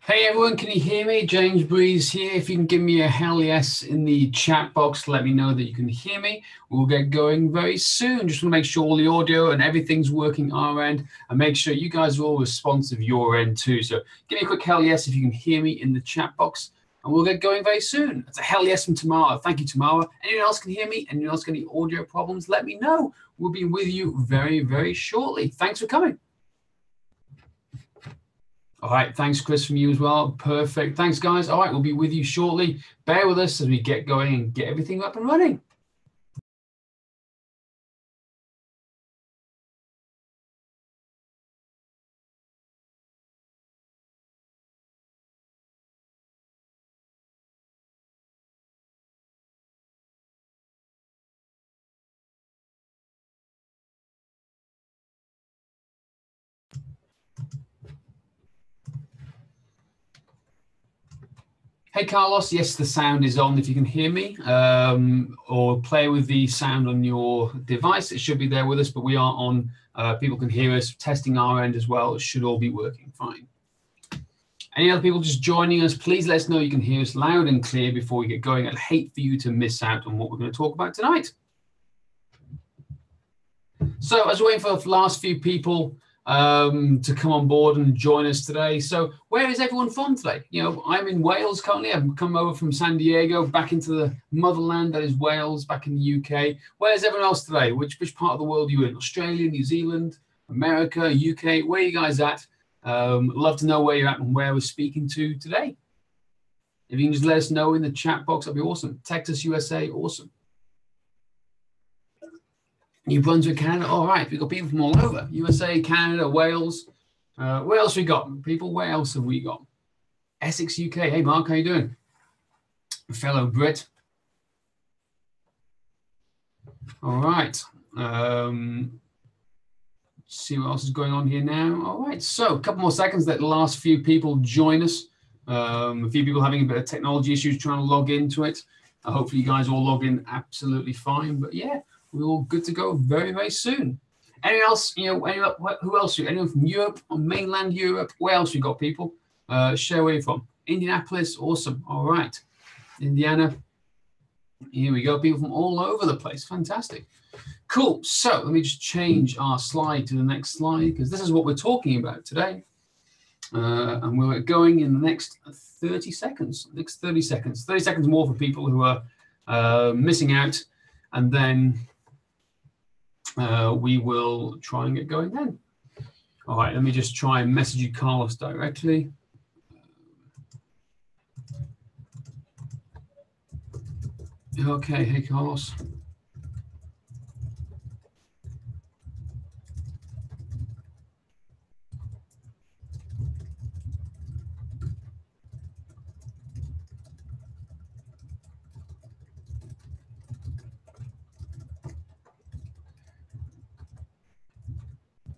Hey everyone, can you hear me? James Breeze here. If you can give me a hell yes in the chat box, let me know that you can hear me. We'll get going very soon. Just want to make sure all the audio and everything's working our end, and make sure you guys are all responsive your end too. So give me a quick hell yes if you can hear me in the chat box, and we'll get going very soon. That's a hell yes from Tamara. Thank you, Tamara. Anyone else can hear me? Anyone else got any audio problems? Let me know. We'll be with you very, very shortly. Thanks for coming. All right, thanks, Chris, from you as well. Perfect. Thanks, guys. All right, we'll be with you shortly. Bear with us as we get going and get everything up and running. Hey, Carlos. Yes, the sound is on if you can hear me, or play with the sound on your device. It should be there with us, but we are on. People can hear us. Testing our end as well. It should all be working fine. Any other people just joining us, please let us know you can hear us loud and clear before we get going. I'd hate for you to miss out on what we're going to talk about tonight. So I was waiting for the last few people to come on board and join us today. So where is everyone from today? You know, I'm in Wales currently. I've come over from San Diego back into the motherland that is Wales, back in the UK. Where's everyone else today? Which part of the world are you in? Australia, New Zealand, America, UK? Where are you guys at? Love to know where you're at and where we're speaking to today. If you can just let us know in the chat box, that'd be awesome. Texas, USA, awesome. New Brunswick, Canada. All right, we've got people from all over. USA, Canada, Wales. Where else we got? People, where else have we got? Essex, UK. Hey, Mark, how you doing? Fellow Brit. All right. See what else is going on here now. All right, so a couple more seconds. Let the last few people join us. A few people having a bit of technology issues trying to log into it. Hopefully you guys all log in absolutely fine. But yeah, we're all good to go very, very soon. Anyone else, you know, who else? Anyone from Europe, or mainland Europe? Where else we got people? Share where you're from. Indianapolis, awesome. All right. Indiana. Here we go. People from all over the place. Fantastic. Cool. So let me just change our slide to the next slide, because this is what we're talking about today. And we're going in the next 30 seconds. Next 30 seconds. 30 seconds more for people who are missing out. And then we will try and get going then. All right, let me just try and message you, Carlos, directly. Okay, hey, Carlos.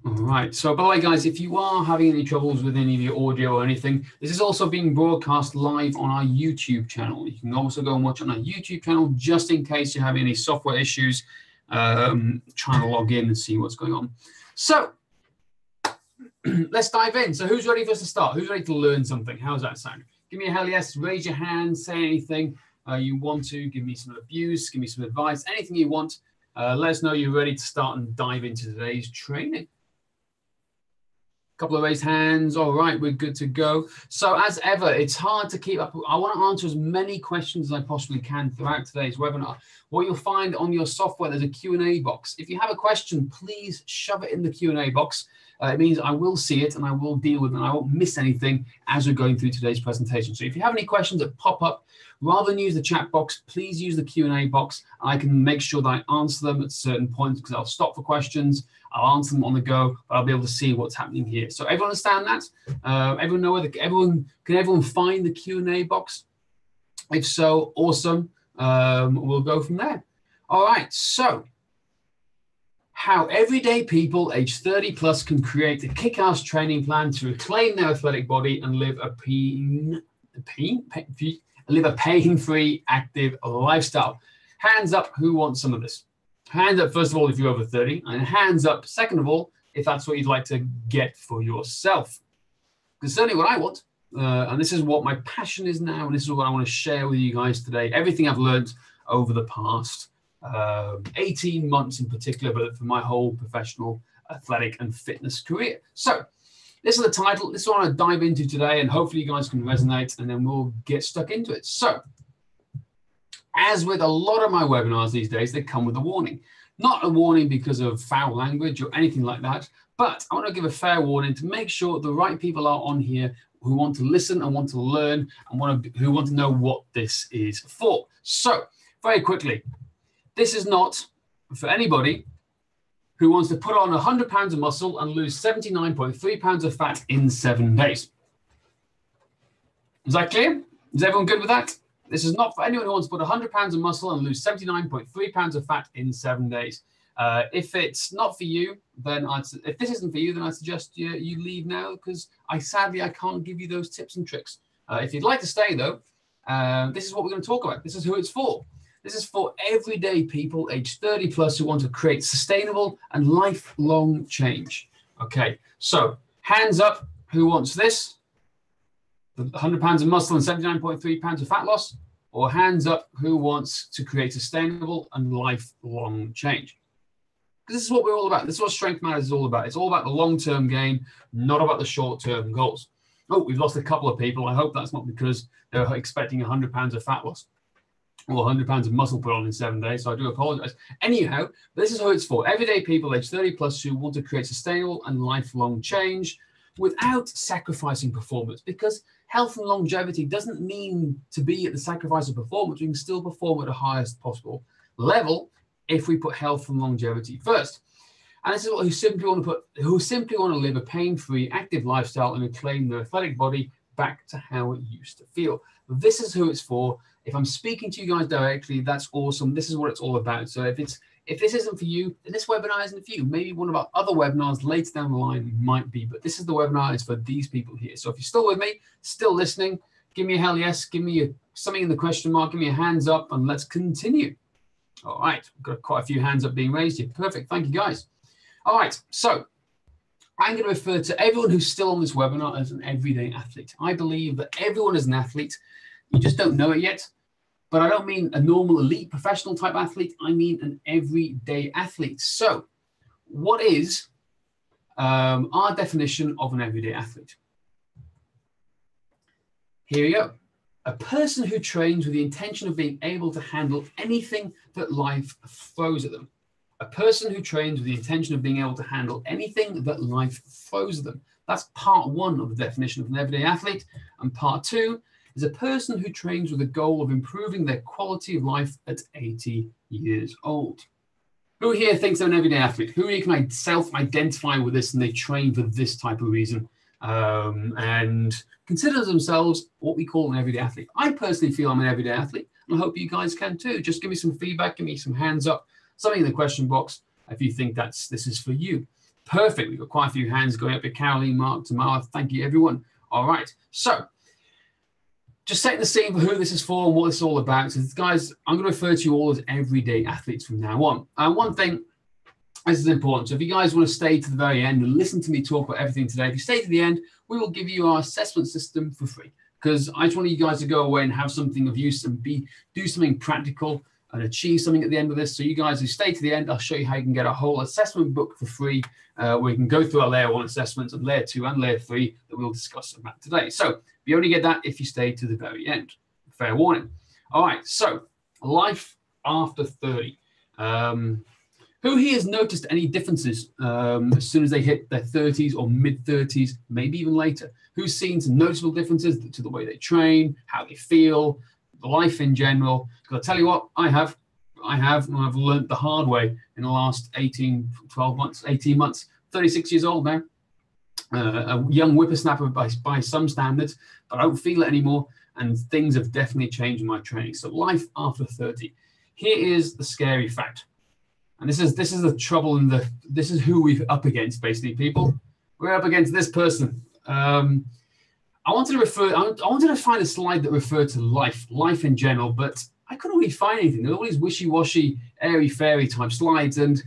All right. So, by the way, guys, if you are having any troubles with any of your audio or anything, this is also being broadcast live on our YouTube channel. You can also go and watch on our YouTube channel just in case you're having any software issues trying to log in and see what's going on. So, let's dive in. So, who's ready for us to start? Who's ready to learn something? How's that sound? Give me a hell yes. Raise your hand. Say anything you want to. Give me some abuse. Give me some advice. Anything you want. Let us know you're ready to start and dive into today's training. Couple of raised hands. All right, we're good to go. So as ever, it's hard to keep up. I want to answer as many questions as I possibly can throughout today's webinar. What you'll find on your software, there's a Q&A box. If you have a question, please shove it in the Q&A box. It means I will see it and I will deal with it and I won't miss anything as we're going through today's presentation. So if you have any questions that pop up, rather than use the chat box, please use the Q&A box. I can make sure that I answer them at certain points, because I'll stop for questions. I'll answer them on the go, but I'll be able to see what's happening here. So everyone understand that? Everyone know where can everyone find the Q&A box? If so, awesome. We'll go from there. All right, so how everyday people age 30 plus can create a kick-ass training plan to reclaim their athletic body and live a pain-free, active lifestyle. Hands up, who wants some of this? Hands up, first of all, if you're over 30, and hands up, second of all, if that's what you'd like to get for yourself. Because certainly what I want and this is what my passion is now, and this is what I want to share with you guys today. Everything I've learned over the past 18 months in particular, but for my whole professional athletic and fitness career. So this is the title. This is what I want to dive into today, and hopefully you guys can resonate, and then we'll get stuck into it. So as with a lot of my webinars these days, they come with a warning. Not a warning because of foul language or anything like that, but I want to give a fair warning to make sure the right people are on here who want to listen and want to learn and who want to know what this is for. So very quickly, this is not for anybody who wants to put on 100 pounds of muscle and lose 79.3 pounds of fat in 7 days. Is that clear? Is everyone good with that? This is not for anyone who wants to put 100 pounds of muscle and lose 79.3 pounds of fat in 7 days. If it's not for you, then if this isn't for you, then I suggest you leave now, because sadly I can't give you those tips and tricks. If you'd like to stay though, this is what we're going to talk about. This is who it's for. This is for everyday people aged 30 plus who want to create sustainable and lifelong change. Okay, so hands up, who wants this? 100 pounds of muscle and 79.3 pounds of fat loss, or hands up who wants to create sustainable and lifelong change? Because this is what we're all about. This is what Strength Matters is all about. It's all about the long-term gain, not about the short-term goals. Oh, we've lost a couple of people. I hope that's not because they're expecting 100 pounds of fat loss or 100 pounds of muscle put on in 7 days. So I do apologize. Anyhow, this is who it's for. Everyday people aged 30 plus who want to create sustainable and lifelong change without sacrificing performance, because health and longevity doesn't mean to be at the sacrifice of performance. We can still perform at the highest possible level if we put health and longevity first. And this is what who simply want to live a pain-free, active lifestyle and reclaim their athletic body back to how it used to feel. This is who it's for. If I'm speaking to you guys directly, that's awesome. This is what it's all about. So if this isn't for you, then this webinar isn't for you. Maybe one of our other webinars later down the line might be, but this is the webinar. It's for these people here. So if you're still with me, still listening, give me a hell yes, give me something in the question mark, give me a hands up, and let's continue. All right, we've got quite a few hands up being raised here. Perfect, thank you guys. All right, so I'm going to refer to everyone who's still on this webinar as an everyday athlete. I believe that everyone is an athlete. You just don't know it yet. But I don't mean a normal elite professional type athlete. I mean an everyday athlete. So what is our definition of an everyday athlete? Here we go. A person who trains with the intention of being able to handle anything that life throws at them. A person who trains with the intention of being able to handle anything that life throws at them. That's part one of the definition of an everyday athlete. And part two is a person who trains with the goal of improving their quality of life at 80 years old. Who here thinks they're an everyday athlete? Who here can self-identify with this and they train for this type of reason and consider themselves what we call an everyday athlete? I personally feel I'm an everyday athlete, and I hope you guys can too. Just give me some feedback, give me some hands up, something in the question box if you think this is for you. Perfect. We've got quite a few hands going up here. Caroline, Mark, Tamara, thank you everyone. All right, so just setting the scene for who this is for and what it's all about. So guys, I'm going to refer to you all as everyday athletes from now on. And one thing, this is important. So if you guys want to stay to the very end and listen to me talk about everything today, if you stay to the end, we will give you our assessment system for free, because I just want you guys to go away and have something of use and do something practical and achieve something at the end of this. So you guys who stay to the end, I'll show you how you can get a whole assessment book for free, where you can go through our layer 1 assessments and layer 2 and layer 3 that we'll discuss about today. So you only get that if you stay to the very end. Fair warning. All right, so life after 30. Who here has noticed any differences as soon as they hit their 30s or mid-30s, maybe even later? Who's seen some noticeable differences to the way they train, how they feel, life in general? Because I'll tell you what, I have, and I've learned the hard way in the last 18 months, 36 years old now. A young whippersnapper by some standards, but I don't feel it anymore, and things have definitely changed in my training. So life after 30. Here is the scary fact, and this is the trouble, and this is who we're up against, basically, people. We're up against this person. I wanted to find a slide that referred to life in general, but I couldn't really find anything. There were all these wishy-washy, airy-fairy type slides, and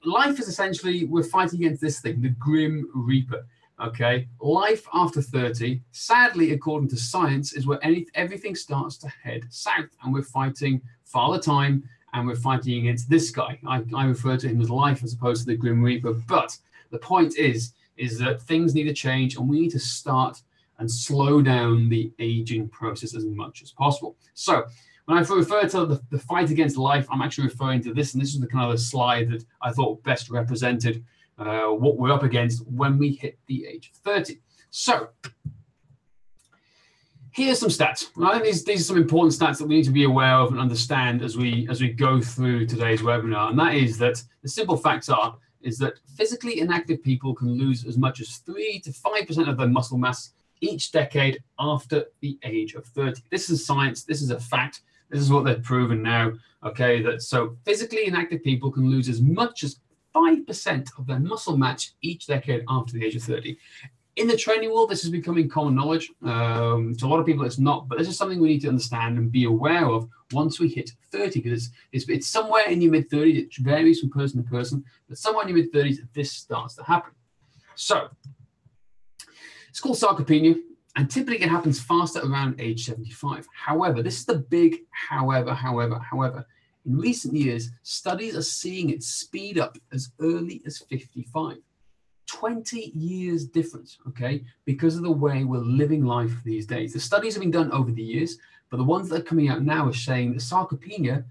life is essentially, we're fighting against this thing, the Grim Reaper. Okay, life after 30, sadly, according to science, is where everything starts to head south, and we're fighting Father Time, and we're fighting against this guy. I refer to him as life as opposed to the Grim Reaper. But the point is that things need to change, and we need to start and slow down the aging process as much as possible. So when I refer to the fight against life, I'm actually referring to this, and this is the kind of the slide that I thought best represented what we're up against when we hit the age of 30. So here's some stats. I think these are some important stats that we need to be aware of and understand as we go through today's webinar. And that is that the simple facts is that physically inactive people can lose as much as 3 to 5% of their muscle mass each decade after the age of 30. This is science. This is a fact. This is what they've proven now. Okay, that so physically inactive people can lose as much as 5% of their muscle mass each decade after the age of 30. In the training world, this is becoming common knowledge. To a lot of people, it's not, but this is something we need to understand and be aware of once we hit 30, because it's somewhere in your mid-30s. It varies from person to person, but somewhere in your mid-30s, this starts to happen. So it's called sarcopenia, and typically it happens faster around age 75. However, this is the big however. In recent years, studies are seeing it speed up as early as 55. 20 years difference, okay, because of the way we're living life these days. The studies have been done over the years, but the ones that are coming out now are saying that sarcopenia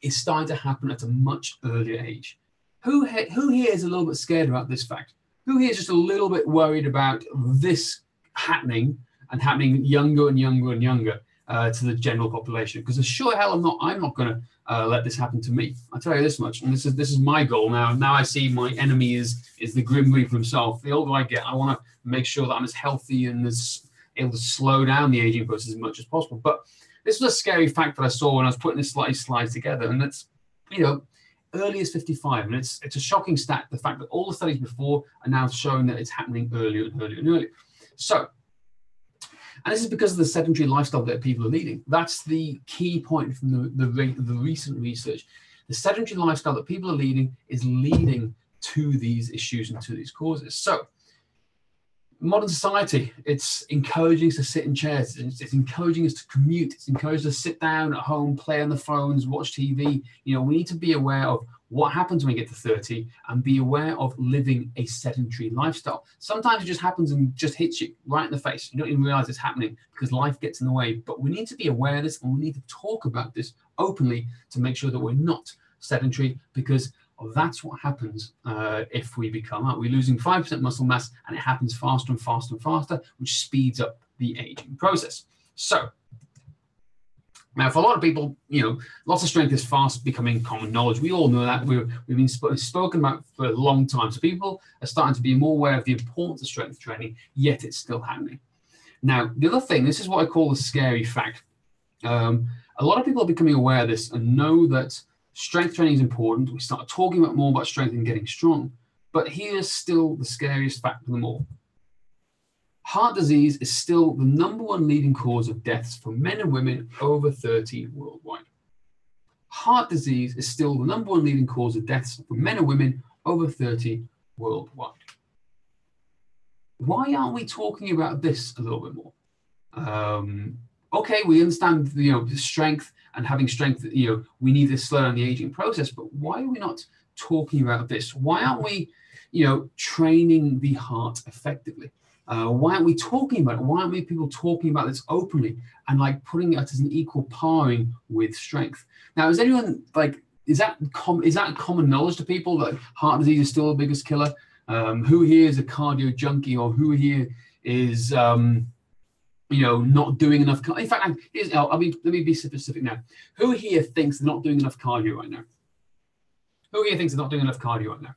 is starting to happen at a much earlier age. Who here is a little bit scared about this fact? Who here is just a little bit worried about this happening and happening younger and younger and younger to the general population? Because as sure hell I'm not going to let this happen to me. I'll tell you this much, and this is my goal now. Now I see my enemy is the Grim Reaper himself. The older I get, I want to make sure that I'm as healthy and as able to slow down the aging process as much as possible. But this was a scary fact that I saw when I was putting this slides together, and that's, early as 55, and it's a shocking stat. The fact that all the studies before are now showing that it's happening earlier and earlier and earlier. So. And this is because of the sedentary lifestyle that people are leading. That's the key point from the recent research. The sedentary lifestyle that people are leading is leading to these issues and to these causes. So modern society, it's encouraging us to sit in chairs. It's encouraging us to commute. It's encouraging us to sit down at home, play on the phones, watch TV. We need to be aware of what happens when we get to 30 and be aware of living a sedentary lifestyle. Sometimes it just happens and just hits you right in the face. You don't even realize it's happening because life gets in the way. But we need to be aware of this, and we need to talk about this openly to make sure that we're not sedentary, because that's what happens if we become up. We're losing 5% muscle mass, and it happens faster and faster and faster, which speeds up the aging process. So now, for a lot of people, lots of strength is fast becoming common knowledge. We all know that. We've been spoken about for a long time. So people are starting to be more aware of the importance of strength training, yet it's still happening. Now, the other thing, this is what I call the scary fact. A lot of people are becoming aware of this and know that strength training is important. We start talking more about strength and getting strong. But here's still the scariest fact of them all. Heart disease is still the #1 leading cause of deaths for men and women over 30 worldwide. Heart disease is still the #1 leading cause of deaths for men and women over 30 worldwide. Why aren't we talking about this a little bit more? Okay, we understand the strength and having strength. We need to slow down the aging process, but why are we not talking about this? Why aren't we, training the heart effectively? Why aren't we talking about it? Why aren't we people talking about this openly and putting it as an equal paring with strength? Now, is anyone is that common knowledge to people that heart disease is still the biggest killer? Who here is a cardio junkie, or who here is not doing enough? In fact, let me be specific now. Who here thinks they're not doing enough cardio right now? Who here thinks they're not doing enough cardio right now?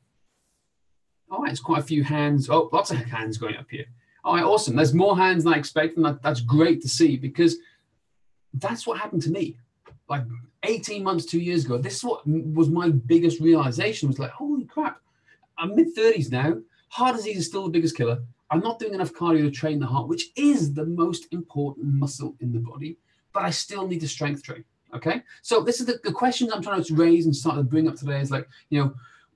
All right, it's quite a few hands. Oh, lots of hands going up here. All right, awesome. There's more hands than I expected, and that's great to see, because that's what happened to me. 18 months, 2 years ago, this is what was my biggest realization, was holy crap, I'm mid-30s now. Heart disease is still the biggest killer. I'm not doing enough cardio to train the heart, which is the most important muscle in the body, but I still need to strength train, okay? So this is the questions I'm trying to raise and start to bring up today is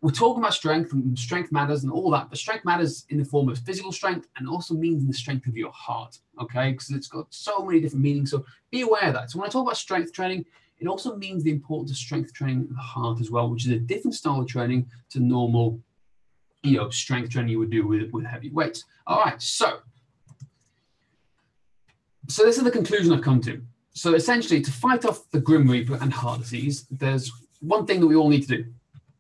we're talking about strength, and strength matters and all that, but strength matters in the form of physical strength and also means in the strength of your heart, okay? Because it's got so many different meanings. So be aware of that. So when I talk about strength training, it also means the importance of strength training of the heart as well, which is a different style of training to normal, strength training you would do with heavy weights. All right, so this is the conclusion I've come to. So essentially, to fight off the Grim Reaper and heart disease, there's one thing that we all need to do,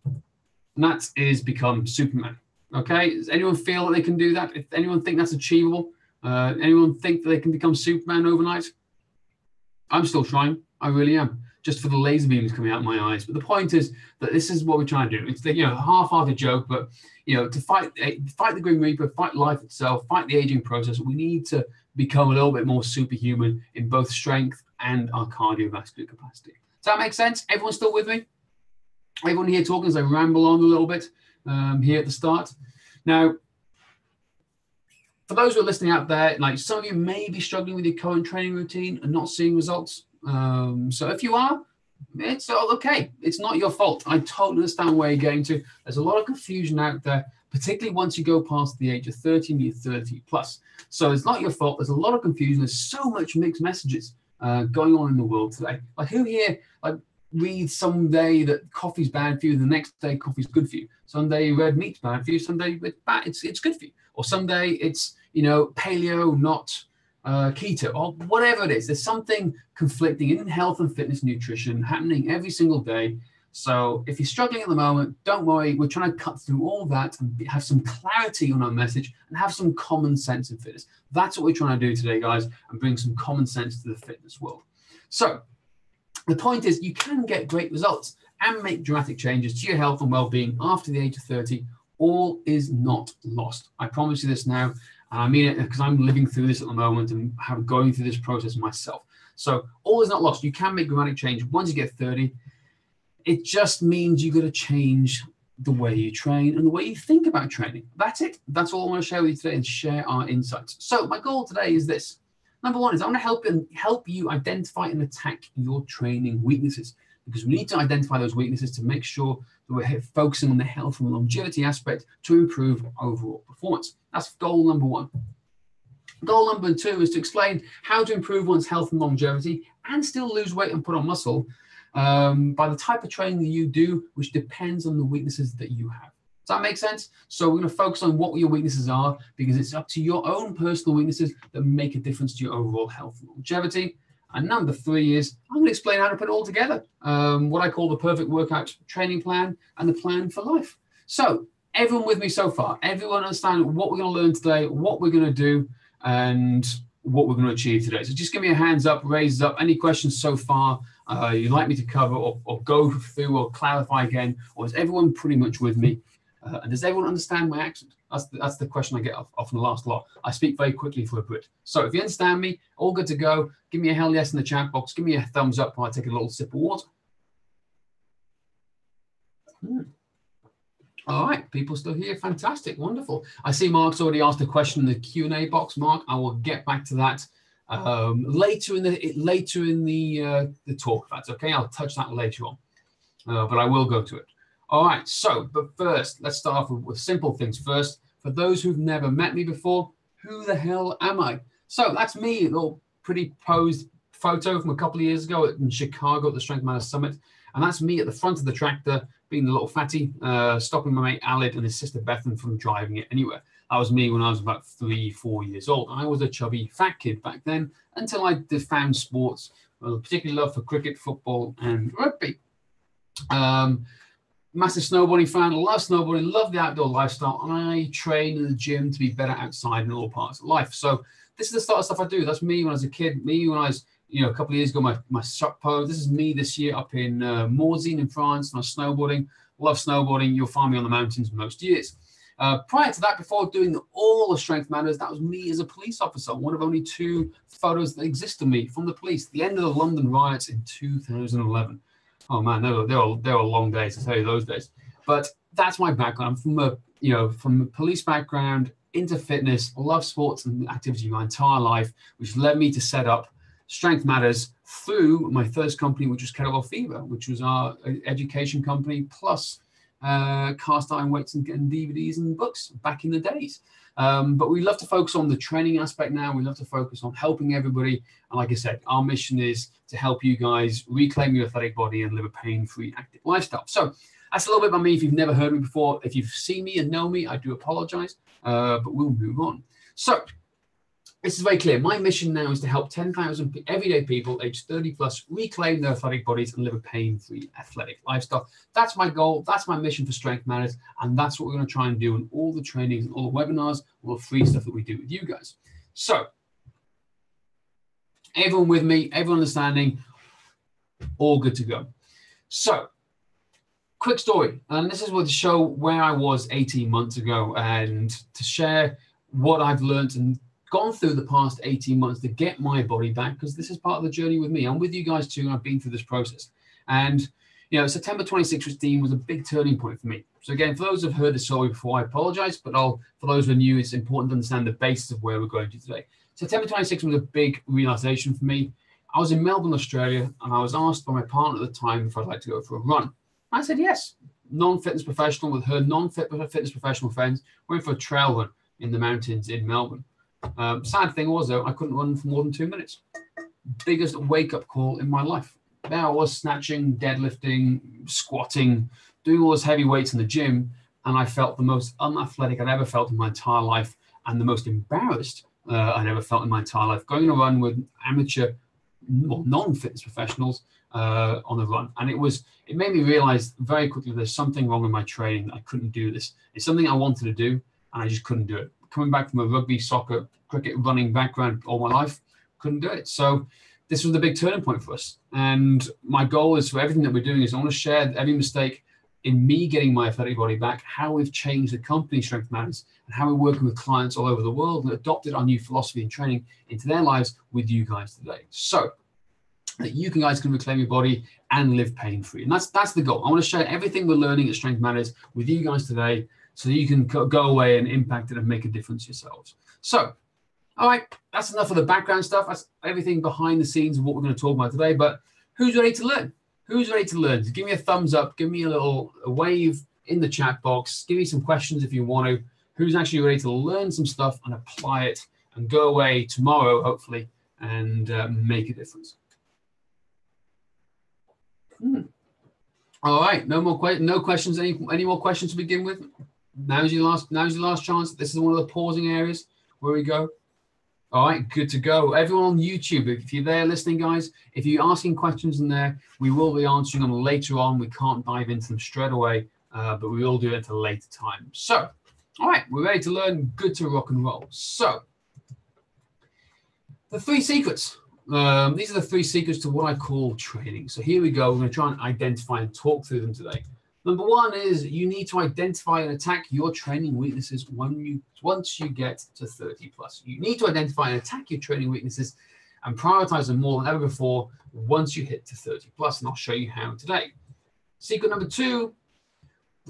and that is become Superman. Okay, does anyone feel that they can do that? If anyone think that's achievable, anyone think that they can become Superman overnight? I'm still trying. I really am. Just for the laser beams coming out of my eyes. But the point is that this is what we're trying to do. It's the half-hearted joke, but to fight the Grim Reaper, fight life itself, fight the aging process, we need to become a little bit more superhuman in both strength and our cardiovascular capacity. Does that make sense? Everyone still with me? Everyone here talking as I ramble on a little bit here at the start. Now, for those who are listening out there, like some of you may be struggling with your current training routine and not seeing results. So if you are, it's all okay. It's not your fault. I totally understand where you're going to. There's a lot of confusion out there, particularly once you go past the age of 30 and you're 30 plus. So it's not your fault. There's a lot of confusion. There's so much mixed messages going on in the world today. Like who here reads someday that coffee's bad for you, the next day coffee's good for you. Someday red meat's bad for you, someday it's bad, it's good for you. Or someday it's, paleo, not keto, or whatever it is. There's something conflicting in health and fitness nutrition happening every single day. So if you're struggling at the moment, don't worry. We're trying to cut through all that and have some clarity on our message and have some common sense in fitness. That's what we're trying to do today, guys, and bring some common sense to the fitness world. So the point is you can get great results and make dramatic changes to your health and well-being after the age of 30. All is not lost. I promise you this now. And I mean it because I'm living through this at the moment and going through this process myself. So all is not lost. You can make dramatic change once you get 30. It just means you got to change the way you train and the way you think about training. That's it. That's all I want to share with you today and share our insights. So my goal today is this. Number one is I want to help you identify and attack your training weaknesses, because we need to identify those weaknesses to make sure that we're focusing on the health and longevity aspect to improve overall performance. That's goal number one. Goal number two is to explain how to improve one's health and longevity and still lose weight and put on muscle by the type of training that you do, which depends on the weaknesses that you have. Does that make sense? So we're going to focus on what your weaknesses are, because it's up to your own personal weaknesses that make a difference to your overall health and longevity. And number three is I'm going to explain how to put it all together, what I call the perfect workout training plan and the plan for life. So everyone with me so far? Everyone understand what we're going to learn today, what we're going to do, and what we're going to achieve today? So just give me a hands up, raise up. Any questions so far you'd like me to cover or go through or clarify again? Or is everyone pretty much with me? And does everyone understand my accent? That's the question I get often the last lot. I speak very quickly for a Brit. So if you understand me, all good to go. Give me a hell yes in the chat box. Give me a thumbs up while I take a little sip of water. All right, people still here. Fantastic, wonderful. I see Mark's already asked a question in the Q&A box. Mark, I will get back to that later in the talk. If that's okay, I'll touch that later on, but I will go to it. All right, so, but first, let's start off with simple things first. For those who've never met me before, who the hell am I? So that's me, a little pretty posed photo from a couple of years ago in Chicago at the Strength Matters Summit. And that's me at the front of the tractor, being the little fatty, stopping my mate Alid and his sister Bethan from driving it anywhere. That was me when I was about 3-4 years old. I was a chubby fat kid back then until I found sports, particularly love for cricket, football, and rugby. Massive snowboarding fan, love snowboarding, love the outdoor lifestyle, and I train in the gym to be better outside in all parts of life. So this is the sort of stuff I do. That's me when I was a kid, me when I was, a couple of years ago, my shop pose. This is me this year up in Morzine in France, and I was snowboarding. Love snowboarding. You'll find me on the mountains most years. Prior to that, before doing all the Strength Matters, that was me as a police officer. One of only 2 photos that exist of me from the police. The end of the London riots in 2011. Oh man, they were long days, to tell you those days. But that's my background. I'm from a police background into fitness, love sports and activity my entire life, which led me to set up Strength Matters through my first company, which was Kettlebell Fever, which was our education company plus cast iron weights and DVDs and books back in the days. But we love to focus on the training aspect now. We love to focus on helping everybody. And like I said, our mission is to help you guys reclaim your athletic body and live a pain-free, active lifestyle. So that's a little bit about me. If you've never heard me before, if you've seen me and know me, I do apologize, but we'll move on. So this is very clear. My mission now is to help 10,000 everyday people aged 30 plus reclaim their athletic bodies and live a pain-free athletic lifestyle. That's my goal. That's my mission for Strength Matters. And that's what we're going to try and do in all the trainings and all the webinars, all the free stuff that we do with you guys. So everyone with me, everyone understanding, all good to go. So quick story, and this is what to show where I was 18 months ago and to share what I've learned and gone through the past 18 months to get my body back, because this is part of the journey with me. I'm with you guys too, and I've been through this process. And, you know, September 2016 was a big turning point for me. So again, for those who've heard the story before, I apologize, but for those who are new, it's important to understand the basis of where we're going to today. September 2016 was a big realization for me. I was in Melbourne, Australia, and I was asked by my partner at the time if I'd like to go for a run. I said yes. Non-fitness professional with her non-fitness professional friends went for a trail run in the mountains in Melbourne. Sad thing was, though, I couldn't run for more than 2 minutes. Biggest wake-up call in my life. There I was snatching, deadlifting, squatting, doing all those heavy weights in the gym, and I felt the most unathletic I'd ever felt in my entire life and the most embarrassed I'd ever felt in my entire life, going on a run with amateur or non-fitness professionals on a run. And it made me realize very quickly there's something wrong with my training, that I couldn't do this. It's something I wanted to do, and I just couldn't do it. Coming back from a rugby, soccer, cricket, running background all my life, couldn't do it. So this was the big turning point for us. And my goal is for everything that we're doing is I want to share every mistake in me getting my athletic body back, how we've changed the company Strength Matters, and how we're working with clients all over the world and adopted our new philosophy and training into their lives with you guys today. So that you guys can reclaim your body and live pain-free. And that's the goal. I want to share everything we're learning at Strength Matters with you guys today so that you can go away and impact it and make a difference yourselves. So, all right, that's enough of the background stuff. That's everything behind the scenes of what we're going to talk about today. But who's ready to learn? Who's ready to learn? So give me a thumbs up. Give me a wave in the chat box. Give me some questions if you want to. Who's actually ready to learn some stuff and apply it and go away tomorrow, hopefully, and make a difference? All right, no questions. Any more questions to begin with? Now's your last chance. This is one of the pausing areas where we go. All right, good to go. Everyone on YouTube, if you're there listening, guys, if you're asking questions in there, we will be answering them later on. We can't dive into them straight away, but we will do it at a later time. So, all right, we're ready to learn. Good to rock and roll. So, the 3 secrets. These are the 3 secrets to what I call training. So here we go. We're going to try and identify and talk through them today. Number 1 is you need to identify and attack your training weaknesses once you get to 30 plus. You need to identify and attack your training weaknesses and prioritize them more than ever before once you hit to 30 plus. And I'll show you how today. Secret number 2,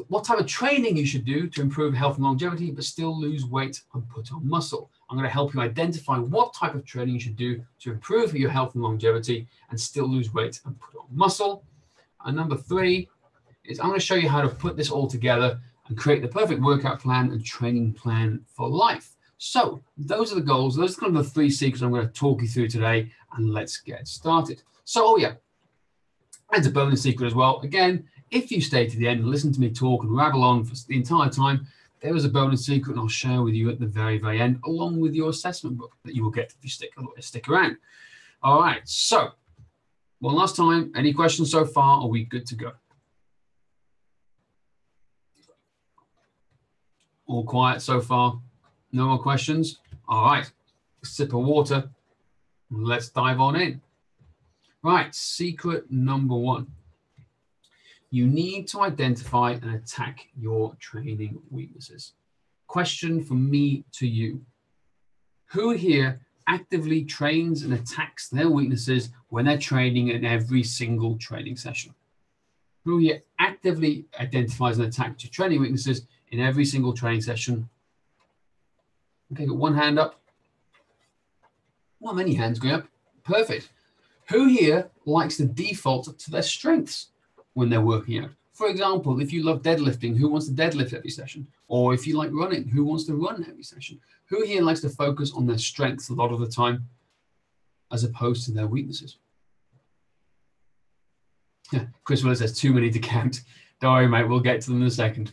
what type of training you should do to improve health and longevity, but still lose weight and put on muscle. I'm going to help you identify what type of training you should do to improve your health and longevity and still lose weight and put on muscle. And number 3 is I'm going to show you how to put this all together and create the perfect workout plan and training plan for life. So those are the goals. Those are kind of the 3 secrets I'm going to talk you through today, and let's get started. So, as a bonus secret as well. Again, if you stay to the end and listen to me talk and rabble on for the entire time, there is a bonus secret and I'll share with you at the very, very end, along with your assessment book that you will get if you stick around. All right, so one last time, any questions so far? Are we good to go? All quiet so far? No more questions? All right, sip of water. Let's dive on in. Right, secret number 1. You need to identify and attack your training weaknesses. Question from me to you. Who here actively trains and attacks their weaknesses when they're training in every single training session? Who here actively identifies and attacks your training weaknesses in every single training session? Okay, got one hand up. Not many hands going up. Perfect. Who here likes to default to their strengths when they're working out? For example, if you love deadlifting, who wants to deadlift every session? Or if you like running, who wants to run every session? Who here likes to focus on their strengths a lot of the time as opposed to their weaknesses? Yeah, Chris Willis says too many to count. Don't worry, mate, we'll get to them in a second.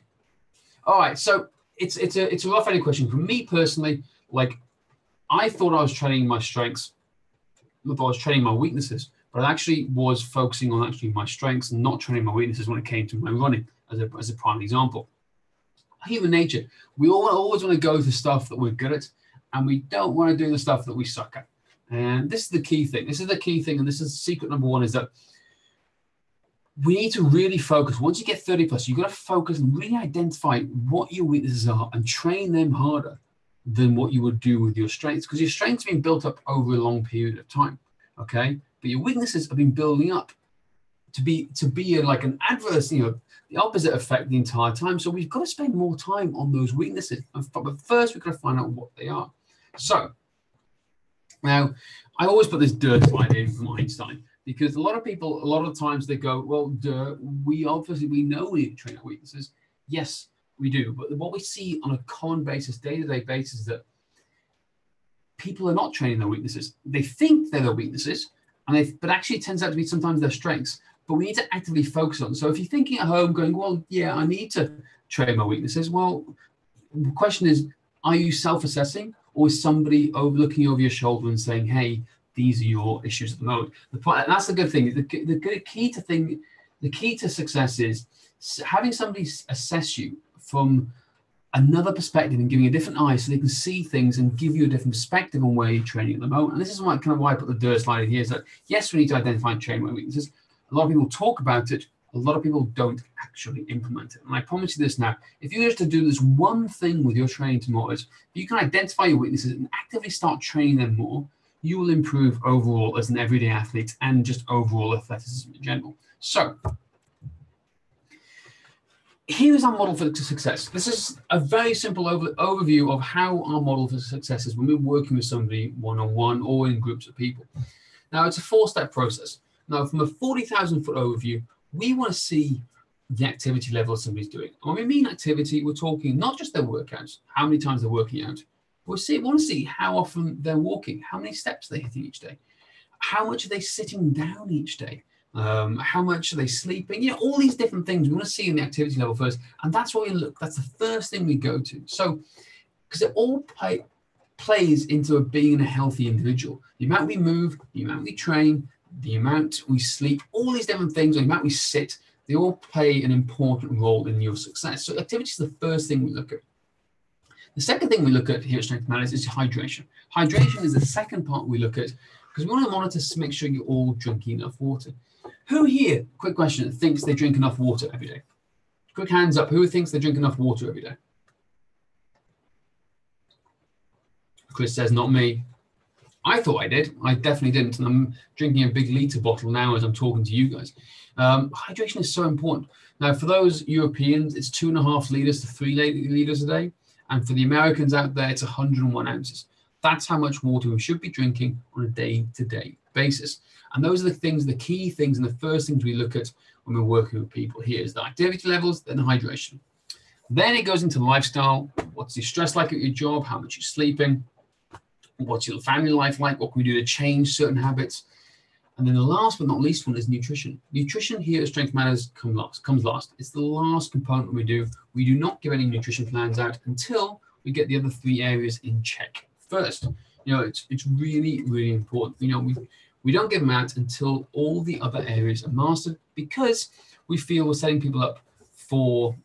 All right, so it's a rough-ended question. For me personally, like, I thought I was training my strengths, I thought I was training my weaknesses, but I actually was focusing on actually my strengths and not training my weaknesses when it came to my running, as a prime example. Human nature, we always want to go to stuff that we're good at, and we don't want to do the stuff that we suck at. And this is the key thing. This is the key thing, and this is secret number one, is that we need to really focus. Once you get 30 plus, you've got to focus and really identify what your weaknesses are and train them harder than what you would do with your strengths, because your strengths have been built up over a long period of time, okay? But your weaknesses have been building up to be like an adverse, the opposite effect the entire time. So we've got to spend more time on those weaknesses. But first, we've got to find out what they are. So now, I always put this dirt slide in from Einstein, because a lot of people, a lot of times they go, well, we know we need to train our weaknesses. Yes, we do. But what we see on a common basis, day-to-day basis, is that people are not training their weaknesses. They think they're their weaknesses, but actually it turns out to be sometimes their strengths. But we need to actively focus on. So if you're thinking at home going, well, yeah, I need to train my weaknesses. Well, the question is, are you self-assessing, or is somebody looking over your shoulder and saying, hey, these are your issues at the moment? That's the good thing. The key to success is having somebody assess you from another perspective and giving a different eye, so they can see things and give you a different perspective on where you're training at the moment. And this is why I put the dirt slide in here, is that yes, we need to identify and train my weaknesses. A lot of people talk about it. A lot of people don't actually implement it. And I promise you this now, if you just to do this one thing with your training tomorrow, if you can identify your weaknesses and actively start training them more, you will improve overall as an everyday athlete and just overall athleticism in general. So here's our model for success. This is a very simple overview of how our model for success is when we're working with somebody one-on-one or in groups of people. Now, it's a 4-step process. Now, from a 40,000-foot overview, we want to see the activity level somebody's doing. And when we mean activity, we're talking not just their workouts, how many times they're working out. We want to see how often they're walking, how many steps they're hitting each day, how much are they sitting down each day, how much are they sleeping, all these different things we want to see in the activity level first. And that's where we look. That's the first thing we go to. So, because it all plays into being a healthy individual. The amount we move, the amount we train, the amount we sleep, all these different things, the amount we sit, they all play an important role in your success. So activity is the first thing we look at. The second thing we look at here at Strength Matters is hydration. Hydration is the second part we look at, because we want to monitor to make sure you're all drinking enough water. Who here, quick question, thinks they drink enough water every day? Quick hands up, who thinks they drink enough water every day? Chris says, not me. I thought I did. I definitely didn't. And I'm drinking a big litre bottle now as I'm talking to you guys. Hydration is so important. Now, for those Europeans, it's 2.5 litres to 3 litres a day. And for the Americans out there, it's 101 ounces. That's how much water we should be drinking on a day-to-day basis. And those are the key things, and the first things we look at when we're working with people. Here is the activity levels, then the hydration. Then it goes into lifestyle. What's your stress like at your job? How much you're sleeping? What's your family life like? What can we do to change certain habits? And then the last but not least one is nutrition. Nutrition here at Strength Matters comes last. It's the last component we do. We do not give any nutrition plans out until we get the other 3 areas in check first. It's really, really important. We don't give them out until all the other areas are mastered, because we feel we're setting people up for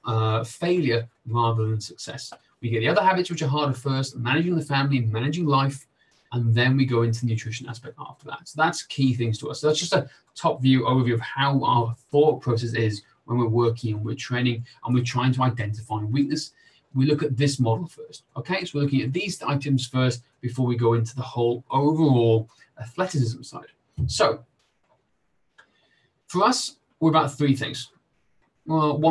failure rather than success. We get the other habits which are harder first, managing the family, managing life, and then we go into the nutrition aspect after that. So that's key things to us. So that's just a top overview of how our thought process is when we're working and we're training and we're trying to identify weakness. We look at this model first. Okay, so we're looking at these items first before we go into the whole overall athleticism side. So for us, we're about 3 things. Well,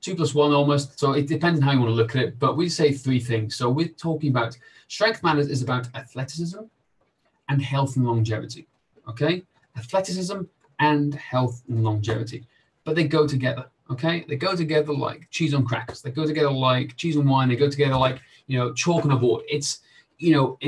2 plus 1 almost. So it depends on how you want to look at it, but we say 3 things. So we're talking about Strength Matters is about athleticism and health and longevity. Okay, athleticism and health and longevity, but they go together. Okay, they go together like cheese on crackers. They go together like cheese and wine. They go together like, you know, chalk on a board. It's, you know,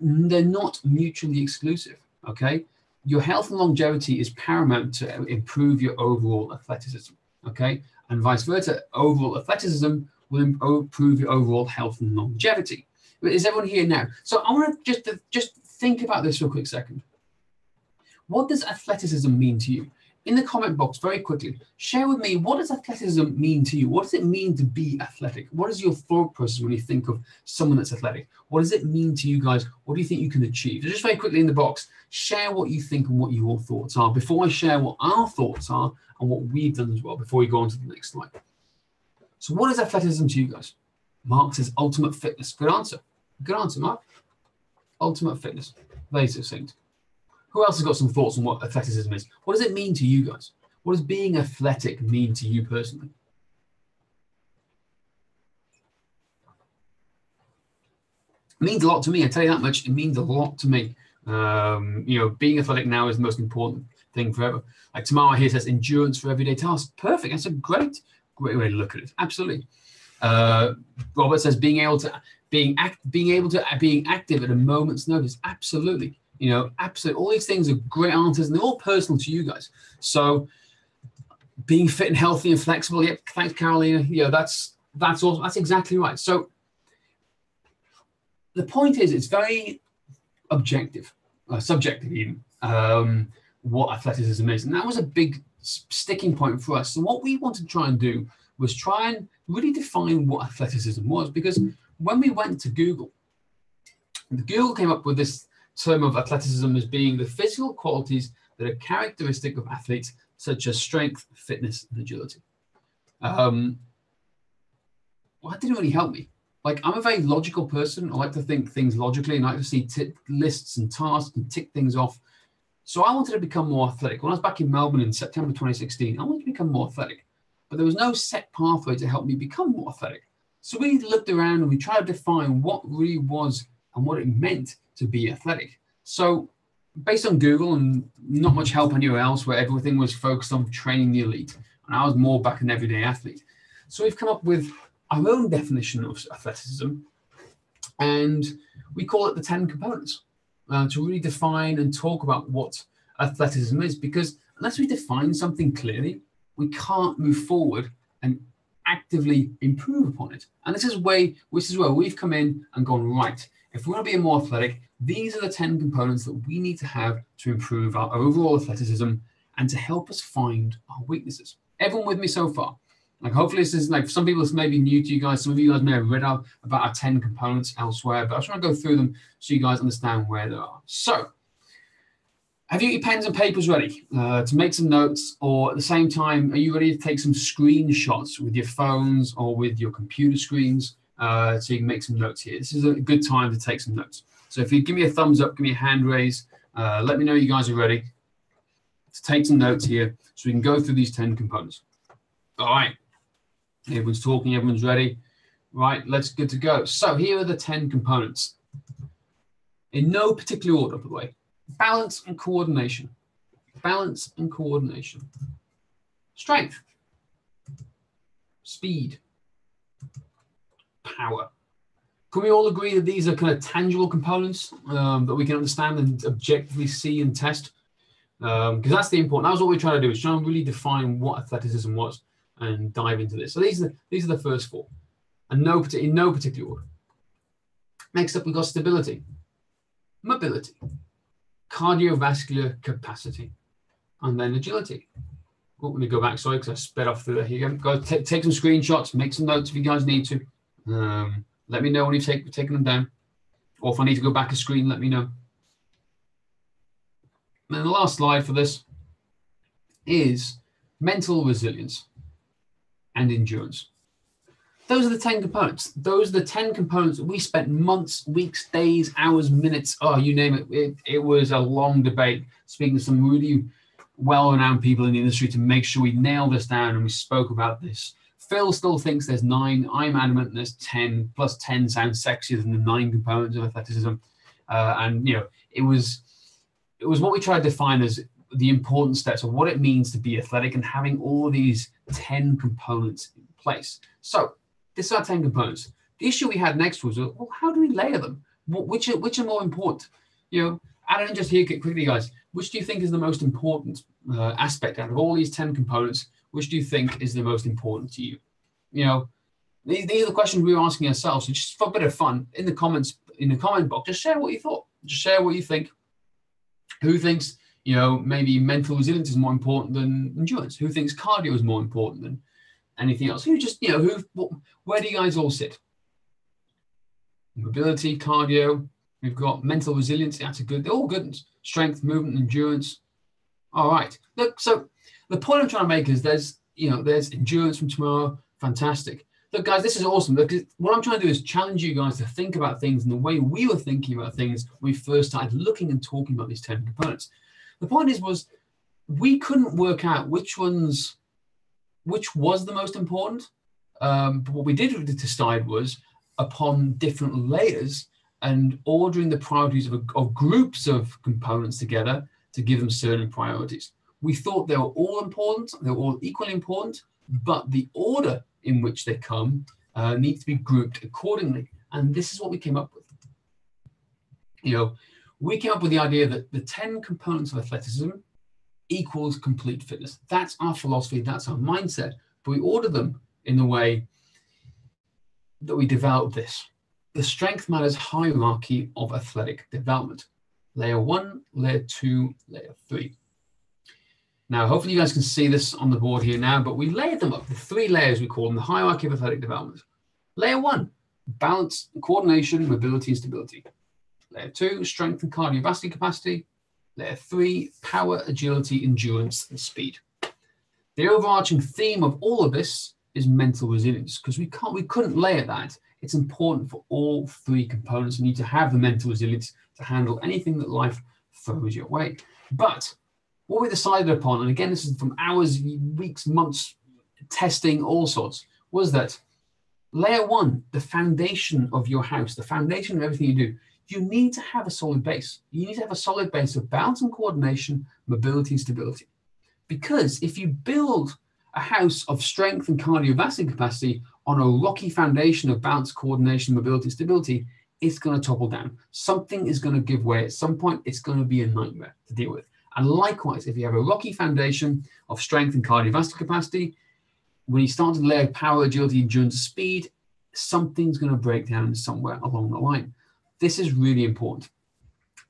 they're not mutually exclusive. Okay, your health and longevity is paramount to improve your overall athleticism. Okay, and vice versa. Overall athleticism will improve your overall health and longevity. Is everyone here now? So I want to just think about this for a quick second. What does athleticism mean to you? In the comment box, very quickly, share with me, what does athleticism mean to you? What does it mean to be athletic? What is your thought process when you think of someone that's athletic? What does it mean to you guys? What do you think you can achieve? So just very quickly in the box, share what you think and what your thoughts are before I share what our thoughts are and what we've done as well before we go on to the next slide. So what is athleticism to you guys? Mark says ultimate fitness. Good answer. Good answer, Mark. Ultimate fitness. Very succinct. Who else has got some thoughts on what athleticism is? What does it mean to you guys? What does being athletic mean to you personally? It means a lot to me. I tell you that much. It means a lot to me. You know, being athletic now is the most important thing forever. Like Tamara here says, endurance for everyday tasks. Perfect. That's a great way to look at it. Absolutely. Robert says being active at a moment's notice. Absolutely. You know, absolutely. All these things are great answers, and they're all personal to you guys. So, being fit and healthy and flexible. Yep. Thanks, Carolina. Yeah, that's awesome. That's exactly right. So, the point is, it's very objective, subjective even. What athleticism is, and that was a big sticking point for us. So, what we wanted to try and do was try and really define what athleticism was, because when we went to Google came up with this term of athleticism as being the physical qualities that are characteristic of athletes, such as strength, fitness, and agility. Well, that didn't really help me. Like, I'm a very logical person. I like to think things logically, and I like to see lists and tasks and tick things off. So I wanted to become more athletic. When I was back in Melbourne in September 2016, I wanted to become more athletic, but there was no set pathway to help me become more athletic. So we looked around and we tried to define what really was and what it meant to be athletic. So based on Google and not much help anywhere else, where everything was focused on training the elite, and I was more back an everyday athlete. So we've come up with our own definition of athleticism, and we call it the 10 components to really define and talk about what athleticism is, because unless we define something clearly, we can't move forward and actively improve upon it. And this is where we've come in and gone, right, if we want to be more athletic, these are the 10 components that we need to have to improve our overall athleticism and to help us find our weaknesses. Everyone with me so far? Like, hopefully this is, like, some people this may be new to you guys. Some of you guys may have read about our 10 components elsewhere, but I just want to go through them so you guys understand where they are. So, have you got your pens and papers ready to make some notes, or at the same time, are you ready to take some screenshots with your phones or with your computer screens so you can make some notes here? This is a good time to take some notes. So if you give me a thumbs up, give me a hand raise, let me know you guys are ready to take some notes here so we can go through these 10 components. All right. Everyone's talking, everyone's ready. Right, let's good to go. So here are the 10 components. In no particular order, by the way. Balance and coordination. Balance and coordination. Strength. Speed. Power. Can we all agree that these are kind of tangible components that we can understand and objectively see and test? Because that's the important. That's what we're trying to do, is try and really define what athleticism was and dive into this. So these are the first four, and in no particular order. Next up, we've got stability, mobility, cardiovascular capacity, and then agility. Oh, let me go back, sorry, because I sped off through there. Here you go. Guys, take some screenshots, make some notes if you guys need to. Let me know when you've taken them down. Or if I need to go back a screen, let me know. And then the last slide for this is mental resilience and endurance. Those are the 10 components. Those are the 10 components that we spent months, weeks, days, hours, minutes, you name it. It was a long debate, speaking to some really well-renowned people in the industry to make sure we nailed this down, and we spoke about this. Phil still thinks there's 9. I'm adamant there's 10. Plus 10 sounds sexier than the 9 components of athleticism. And you know, it was what we tried to define as the important steps of what it means to be athletic, and having all of these 10 components in place. So this is our 10 components. The issue we had next was, well, how do we layer them? Which are more important? You know, I don't just hear quickly, guys. Which do you think is the most important aspect out of all these 10 components? Which do you think is the most important to you? You know, these are the questions we were asking ourselves. So just for a bit of fun, in the comments, in the comment box, just share what you thought. Just share what you think. Who thinks, you know, maybe mental resilience is more important than endurance? Who thinks cardio is more important than anything else? Who just, you know, where do you guys all sit? Mobility, cardio. We've got mental resilience. That's a good. They're all good. Strength, movement, endurance. All right. Look. So the point I'm trying to make is there's endurance from tomorrow. Fantastic. Look, guys, this is awesome. Look, what I'm trying to do is challenge you guys to think about things in the way we were thinking about things when we first started looking and talking about these 10 components. The point was we couldn't work out which was the most important. But what we did decide was upon different layers and ordering the priorities of groups of components together to give them certain priorities. We thought they were all important, they were all equally important, but the order in which they come needs to be grouped accordingly. And this is what we came up with. You know, we came up with the idea that the 10 components of athleticism equals complete fitness. That's our philosophy, that's our mindset, but we order them in the way that we developed this. The Strength Matters hierarchy of athletic development. Layer 1, layer 2, layer 3. Now, hopefully you guys can see this on the board here now, but we layered them up. The 3 layers we call them, the hierarchy of athletic development. Layer 1, balance, coordination, mobility, and stability. Layer 2, strength and cardiovascular capacity. Layer 3, power, agility, endurance, and speed. The overarching theme of all of this is mental resilience, because we couldn't layer that. It's important for all 3 components. You need to have the mental resilience to handle anything that life throws your way. But what we decided upon, and again, this is from hours, weeks, months, testing, all sorts, was that layer 1, the foundation of your house, the foundation of everything you do, you need to have a solid base. You need to have a solid base of balance and coordination, mobility and stability. Because if you build a house of strength and cardiovascular capacity on a rocky foundation of balance, coordination, mobility, and stability, it's going to topple down. Something is going to give way. At some point, it's going to be a nightmare to deal with. And likewise, if you have a rocky foundation of strength and cardiovascular capacity, when you start to layer power, agility, endurance, speed, something's going to break down somewhere along the line. This is really important.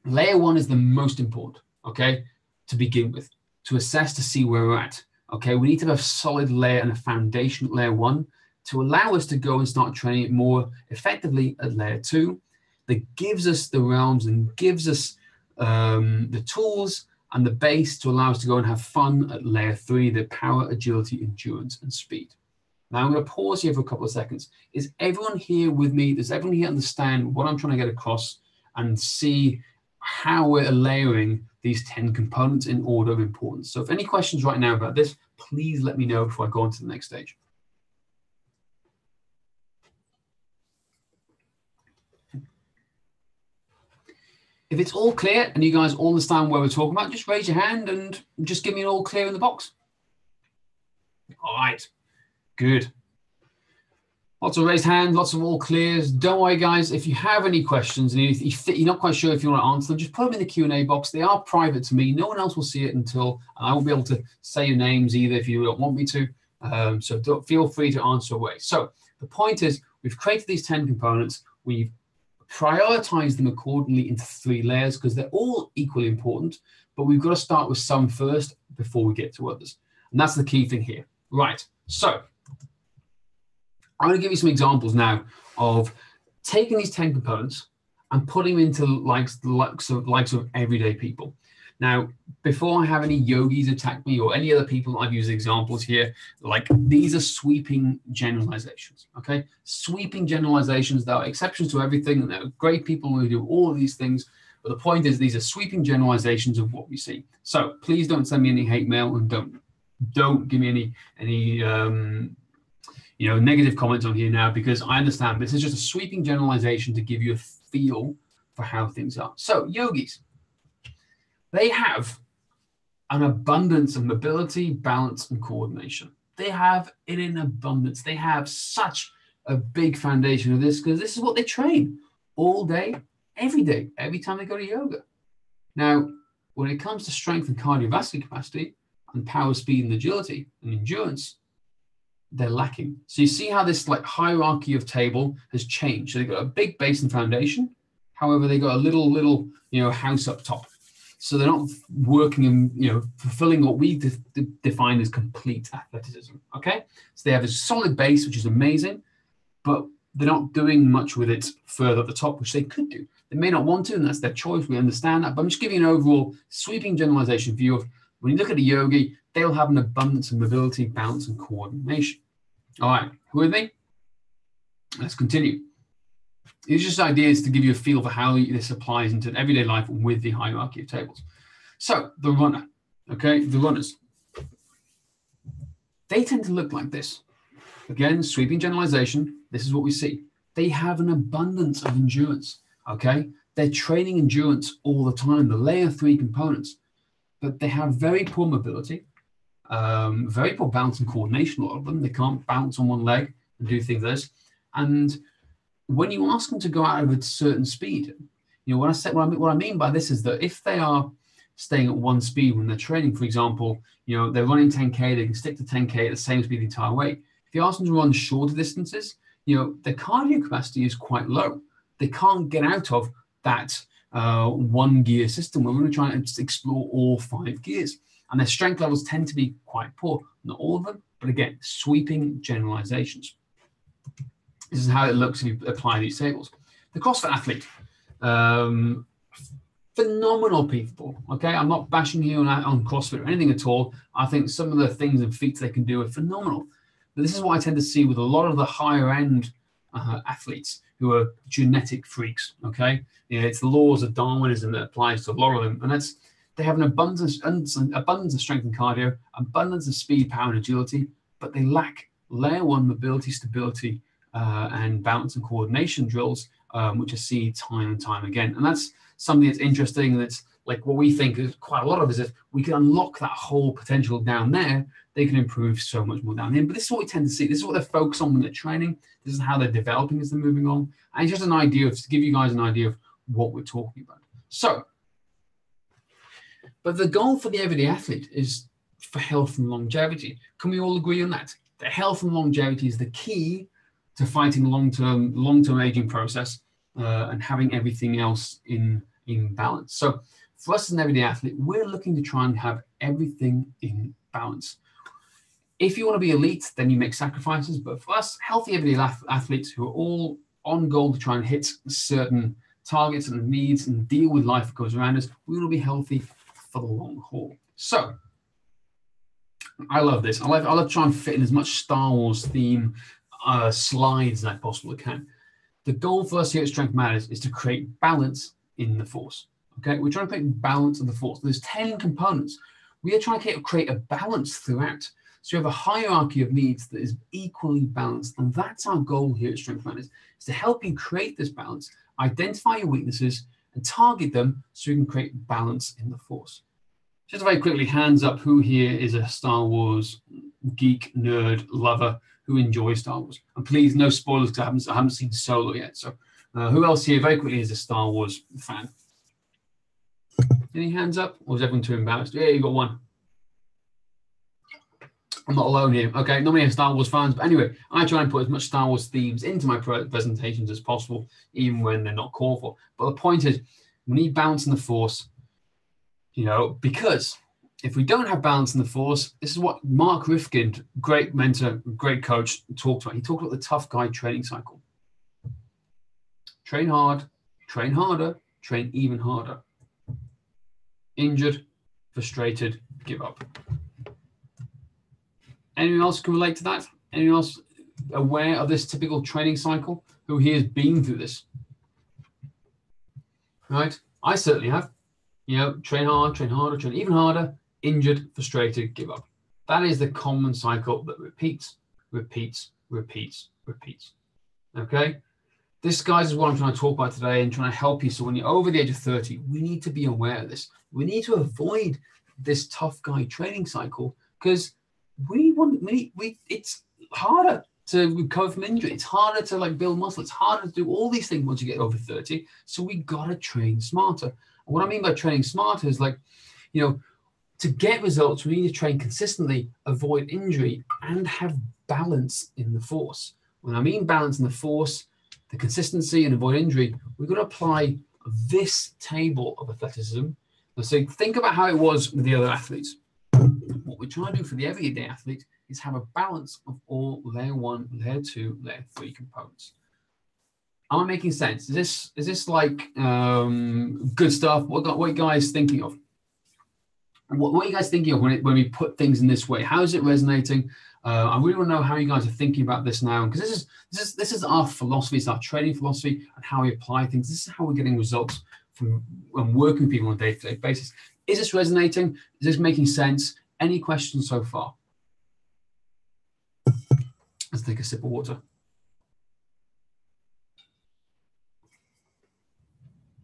Layer 1 is the most important, okay, to begin with, to assess, to see where we're at. Okay, we need to have a solid layer and a foundation at layer 1 to allow us to go and start training it more effectively at layer 2 that gives us the realms and gives us the tools and the base to allow us to go and have fun at layer 3, the power, agility, endurance, and speed. Now I'm going to pause here for a couple of seconds. Is everyone here with me? Does everyone here understand what I'm trying to get across and see how we're layering these 10 components in order of importance? So if any questions right now about this, please let me know before I go on to the next stage. If it's all clear and you guys all understand where we're talking about, just raise your hand and just give me an all clear in the box. All right, good. Lots of raised hands, lots of all clears. Don't worry, guys. If you have any questions and you're not quite sure if you want to answer them, just put them in the Q&A box. They are private to me. No one else will see it until I won't be able to say your names either if you don't want me to. So feel free to answer away. So the point is, we've created these 10 components. We've prioritized them accordingly into 3 layers because they're all equally important, but we've got to start with some first before we get to others. And that's the key thing here. Right. So I'm going to give you some examples now of taking these 10 components and putting them into likes of everyday people. Now, before I have any yogis attack me or any other people I've used examples here, like these are sweeping generalizations, okay? Sweeping generalizations that are exceptions to everything, and they're great people who do all of these things, but the point is these are sweeping generalizations of what we see. So please don't send me any hate mail and don't give me any negative comments on here now, because I understand this is just a sweeping generalization to give you a feel for how things are. So yogis, they have an abundance of mobility, balance, and coordination. They have it in abundance. They have such a big foundation of this because this is what they train all day, every time they go to yoga. Now, when it comes to strength and cardiovascular capacity and power, speed, and agility and endurance, they're lacking. So you see how this like hierarchy of table has changed. So they've got a big base and foundation. However, they got a little house up top. So they're not working and fulfilling what we define as complete athleticism. Okay, so they have a solid base, which is amazing, but they're not doing much with it further at the top, which they could do. They may not want to, and that's their choice. We understand that, but I'm just giving you an overall sweeping generalization view of when you look at a yogi, they'll have an abundance of mobility, balance, and coordination. All right, who are they? Let's continue. These are just ideas to give you a feel for how this applies into everyday life with the hierarchy of tables. So the runner, okay, the runners, they tend to look like this. Again, sweeping generalization, this is what we see. They have an abundance of endurance, okay? They're training endurance all the time, the layer 3 components, but they have very poor mobility, very poor balance and coordination, a lot of them. They can't bounce on one leg and do things like this. And when you ask them to go out at a certain speed, what I mean by this is that if they are staying at one speed when they're training, for example, they're running 10K, they can stick to 10K at the same speed the entire way. If you ask them to run shorter distances, their cardio capacity is quite low. They can't get out of that one gear system. We're going to try and explore all 5 gears. And their strength levels tend to be quite poor. Not all of them, but again, sweeping generalizations. This is how it looks if you apply these tables. The CrossFit athlete, phenomenal people, okay? I'm not bashing here on CrossFit or anything at all. I think some of the things and feats they can do are phenomenal. But this is what I tend to see with a lot of the higher end athletes who are genetic freaks, okay? It's the laws of Darwinism that applies to a lot of them. And they have an abundance of strength and cardio, abundance of speed, power, and agility, but they lack layer 1 mobility, stability, and balance and coordination drills, which I see time and time again. And that's something that's interesting. That's like what we think is quite a lot of is if we can unlock that whole potential down there, they can improve so much more down here. But this is what we tend to see. This is what they're focused on when they're training. This is how they're developing as they're moving on. And it's just an idea to give you guys an idea of what we're talking about. So, but the goal for the everyday athlete is for health and longevity. Can we all agree on that? That health and longevity is the key to fighting long-term aging process and having everything else in balance. So for us as an everyday athlete, we're looking to try and have everything in balance. If you want to be elite, then you make sacrifices. But for us, healthy everyday athletes who are all on goal to try and hit certain targets and needs and deal with life that goes around us, we want to be healthy for the long haul. So I love this. I love trying to fit in as much Star Wars theme slides as I possibly can. The goal for us here at Strength Matters is to create balance in the force. Okay, we're trying to create balance in the force. There's 10 components. We are trying to create a balance throughout. So you have a hierarchy of needs that is equally balanced, and that's our goal here at Strength Matters, is to help you create this balance, identify your weaknesses, and target them so you can create balance in the force. Just very quickly, hands up, who here is a Star Wars geek, nerd, lover, who enjoys Star Wars? And please, no spoilers, because I haven't seen Solo yet. So who else here very quickly is a Star Wars fan? Any hands up? Or is everyone too embarrassed? Yeah, you got one. I'm not alone here. Okay, not many Star Wars fans, but anyway, I try and put as much Star Wars themes into my presentations as possible, even when they're not called for. But the point is, we need balance in the force, because if we don't have balance in the force, this is what Mark Rifkind, great mentor, great coach, talked about. He talked about the tough guy training cycle. Train hard, train harder, train even harder. Injured, frustrated, give up. Anyone else can relate to that? Anyone else aware of this typical training cycle? Who here has been through this? Right? I certainly have. Train hard, train harder, train even harder, injured, frustrated, give up. That is the common cycle that repeats, repeats, repeats, repeats. Okay? This, guys, is what I'm trying to talk about today and trying to help you. So when you're over the age of 30, we need to be aware of this. We need to avoid this tough guy training cycle because it's harder to recover from injury. It's harder to like build muscle. It's harder to do all these things once you get over 30. So we gotta train smarter. And what I mean by training smarter is like, to get results, we need to train consistently, avoid injury, and have balance in the force. When I mean balance in the force, the consistency and avoid injury, we've got to apply this table of athleticism. So think about how it was with the other athletes. What we're trying to do for the everyday athlete is have a balance of all layer 1, layer 2, layer 3 components. Am I making sense? Is this like good stuff? What are you guys thinking of? What are you guys thinking of when we put things in this way? How is it resonating? I really want to know how you guys are thinking about this now, because this is our philosophy, it's our training philosophy and how we apply things. This is how we're getting results from working with people on a day-to-day basis. Is this resonating? Is this making sense? Any questions so far? Let's take a sip of water.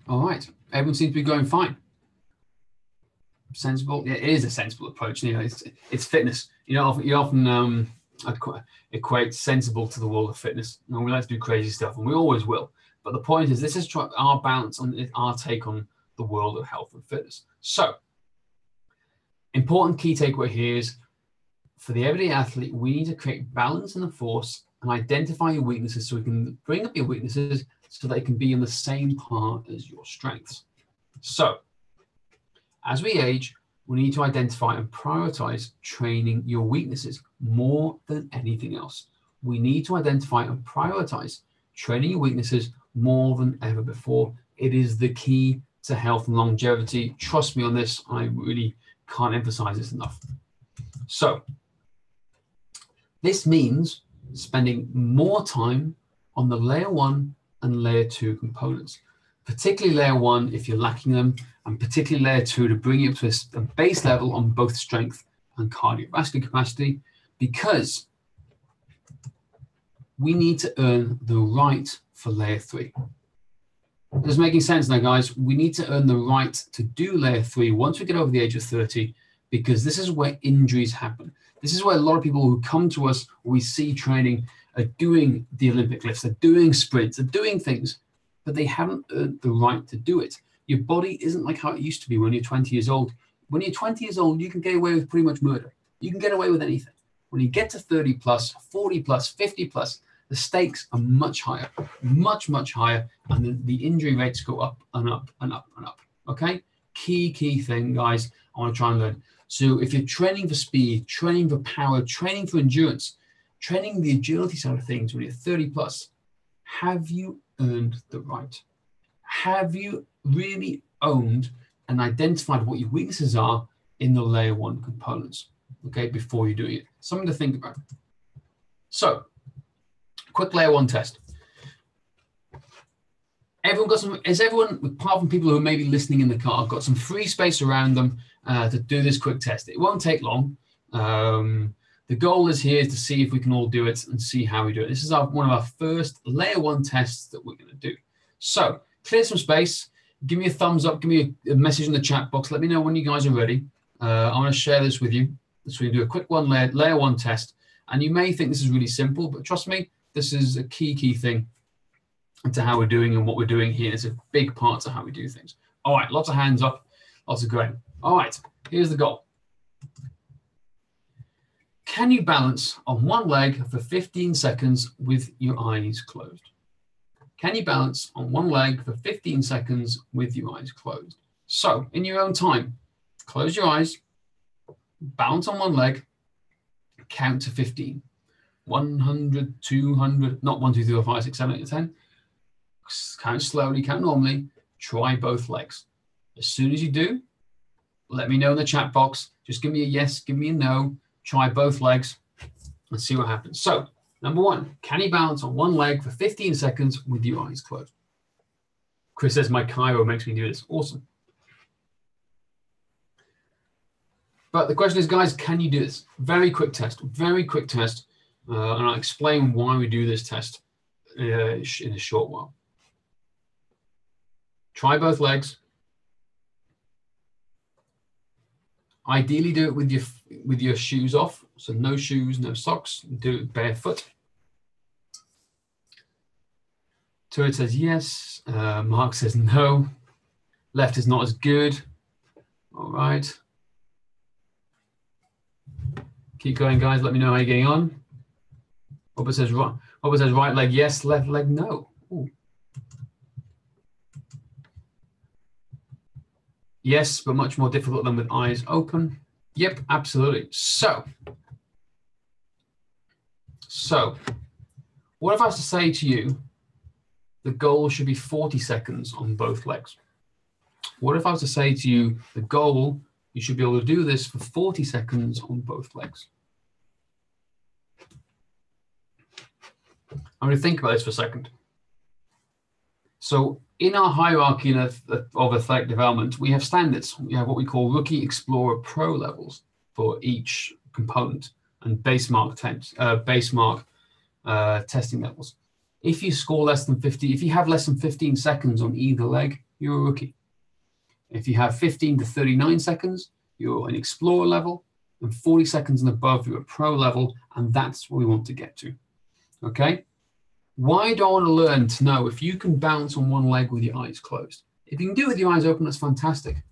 All right, everyone seems to be going fine. Sensible. Yeah, it is a sensible approach. It's fitness. You often equate sensible to the world of fitness. And we like to do crazy stuff, and we always will. But the point is, this is our balance on our take on the world of health and fitness. So, important key takeaway here is, for the everyday athlete, we need to create balance in the force and identify your weaknesses, so we can bring up your weaknesses so they can be in the same part as your strengths. So, as we age, we need to identify and prioritize training your weaknesses more than anything else. We need to identify and prioritize training your weaknesses more than ever before. It is the key to health and longevity. Trust me on this. I really can't emphasize this enough. So, this means spending more time on the layer 1 and layer 2 components, particularly layer 1 if you're lacking them, and particularly layer 2 to bring you up to a base level on both strength and cardiovascular capacity, because we need to earn the right for layer 3. This is making sense now, guys. We need to earn the right to do layer 3 once we get over the age of 30, because this is where injuries happen. This is where a lot of people who come to us, we see training, are doing the Olympic lifts, they're doing sprints, they're doing things, but they haven't earned the right to do it. Your body isn't like how it used to be when you're 20 years old. When you're 20 years old, you can get away with pretty much murder. You can get away with anything. When you get to 30 plus, 40 plus, 50 plus, the stakes are much higher, much, much higher, and the injury rates go up and up and up and up, okay? Key thing, guys, I want to try and learn. So if you're training for speed, training for power, training for endurance, training the agility side of things when you're 30 plus, have you earned the right? Have you really owned and identified what your weaknesses are in the layer 1 components, okay, before you're doing it? Something to think about. So, quick layer 1 test. Everyone got some, is everyone, apart from people who may be listening in the car, got some free space around them to do this quick test? It won't take long. The goal is here to see if we can all do it and see how we do it. This is one of our first layer 1 tests that we're going to do. So clear some space. Give me a thumbs up. Give me a message in the chat box. Let me know when you guys are ready. I want to share this with you. So we do a quick layer 1 test. And you may think this is really simple, but trust me, this is a key thing to how we're doing and what we're doing here. It's a big part of how we do things. All right, lots of hands up, lots of going. All right, here's the goal. Can you balance on one leg for 15 seconds with your eyes closed? Can you balance on one leg for 15 seconds with your eyes closed? So, in your own time, close your eyes, balance on one leg, count to 15. 100, 200, not 1, 2, 3, 4, 5, 6, 7, 8, 10. Count slowly, count normally. Try both legs. As soon as you do, let me know in the chat box. Just give me a yes, give me a no. Try both legs and see what happens. So, number 1, can you balance on one leg for 15 seconds with your eyes closed? Chris says my chiro makes me do this. Awesome. But the question is, guys, can you do this? Very quick test, very quick test. And I'll explain why we do this test in a short while. Try both legs. Ideally, do it with your shoes off. So no shoes, no socks. Do it barefoot. Turit says yes. Mark says no. Left is not as good. All right. Keep going, guys. Let me know how you're getting on. Robert says right leg yes, left leg no. Ooh. Yes, but much more difficult than with eyes open. Yep, absolutely. So what if I was to say to you, the goal should be 40 seconds on both legs? What if I was to say to you, the goal, you should be able to do this for 40 seconds on both legs? I'm going to think about this for a second. So in our hierarchy of athletic development, we have standards. We have what we call Rookie, Explorer, Pro levels for each component and base mark testing levels. If you score less than 50, if you have less than 15 seconds on either leg, you're a rookie. If you have 15 to 39 seconds, you're an Explorer level, and 40 seconds and above, you're a Pro level, and that's what we want to get to. Okay? Why do I want to learn to know if you can bounce on one leg with your eyes closed? If you can do it with your eyes open, that's fantastic.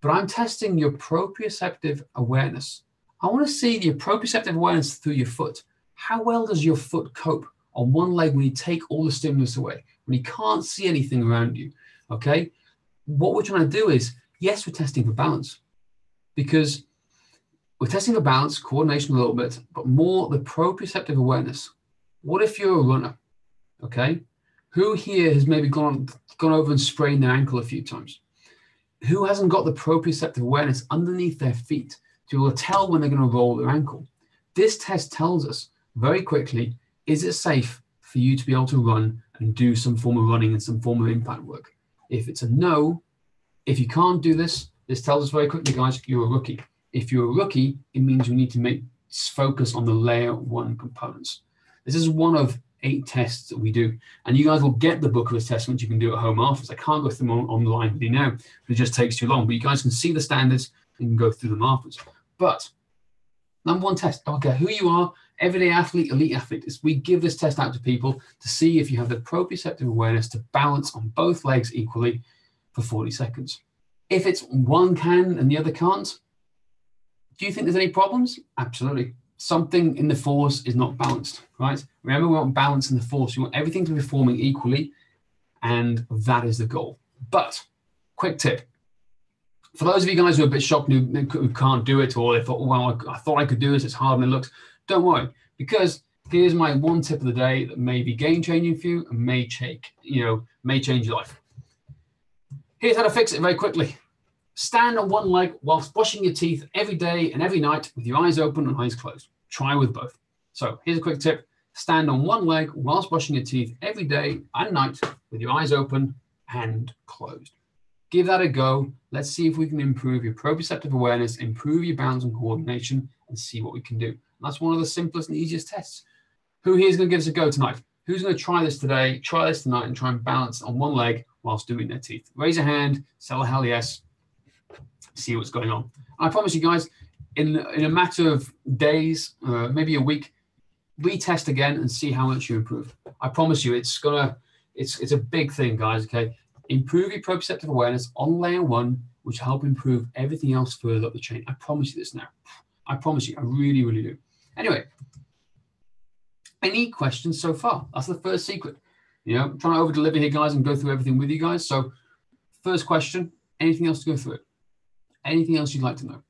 But I'm testing your proprioceptive awareness. I want to see the proprioceptive awareness through your foot. How well does your foot cope on one leg when you take all the stimulus away, when you can't see anything around you? Okay? What we're trying to do is, yes, we're testing for balance, because we're testing for balance, coordination a little bit, but more the proprioceptive awareness. What if you're a runner? Okay, who here has maybe gone over and sprained their ankle a few times? Who hasn't got the proprioceptive awareness underneath their feet to be able to tell when they're going to roll their ankle? This test tells us very quickly, is it safe for you to be able to run and do some form of running and some form of impact work? If it's a no, if you can't do this, this tells us very quickly, guys, you're a rookie. If you're a rookie, it means you need to focus on the layer 1 components. This is one of 8 tests that we do, and you guys will get the book of assessments you can do at home afterwards. I can't go through them online with you now, it just takes too long, but you guys can see the standards and can go through them afterwards. But number 1 test, I don't care who you are, everyday athlete, elite athlete, is we give this test out to people to see if you have the proprioceptive awareness to balance on both legs equally for 40 seconds. If it's one can and the other can't, do you think there's any problems? Absolutely. Something in the force is not balanced, right? Remember, we want balance in the force. We want everything to be performing equally, and that is the goal. But, quick tip. For those of you guys who are a bit shocked who can't do it, or they thought, well, I thought I could do this, it's harder than it looks, don't worry, because here's my 1 tip of the day that may be game-changing for you and may change your life. Here's how to fix it very quickly. Stand on one leg whilst brushing your teeth every day and every night with your eyes open and eyes closed. Try with both. So here's a quick tip. Stand on one leg whilst brushing your teeth every day and night with your eyes open and closed. Give that a go. Let's see if we can improve your proprioceptive awareness, improve your balance and coordination, and see what we can do. And that's one of the simplest and easiest tests. Who here is going to give us a go tonight? Who's going to try this today, try this tonight, and try and balance on one leg whilst doing their teeth? Raise a hand. Say hell yes. See what's going on. I promise you guys, in a matter of days, maybe a week, retest again and see how much you improve. I promise you, it's a big thing, guys. Okay, improve your proprioceptive awareness on layer 1, which will help improve everything else further up the chain. I promise you this now. I promise you, I really, really do. Anyway, any questions so far? That's the first secret. I'm trying to over deliver here, guys, and go through everything with you guys. So, first question. Anything else to go through it? Anything else you'd like to know?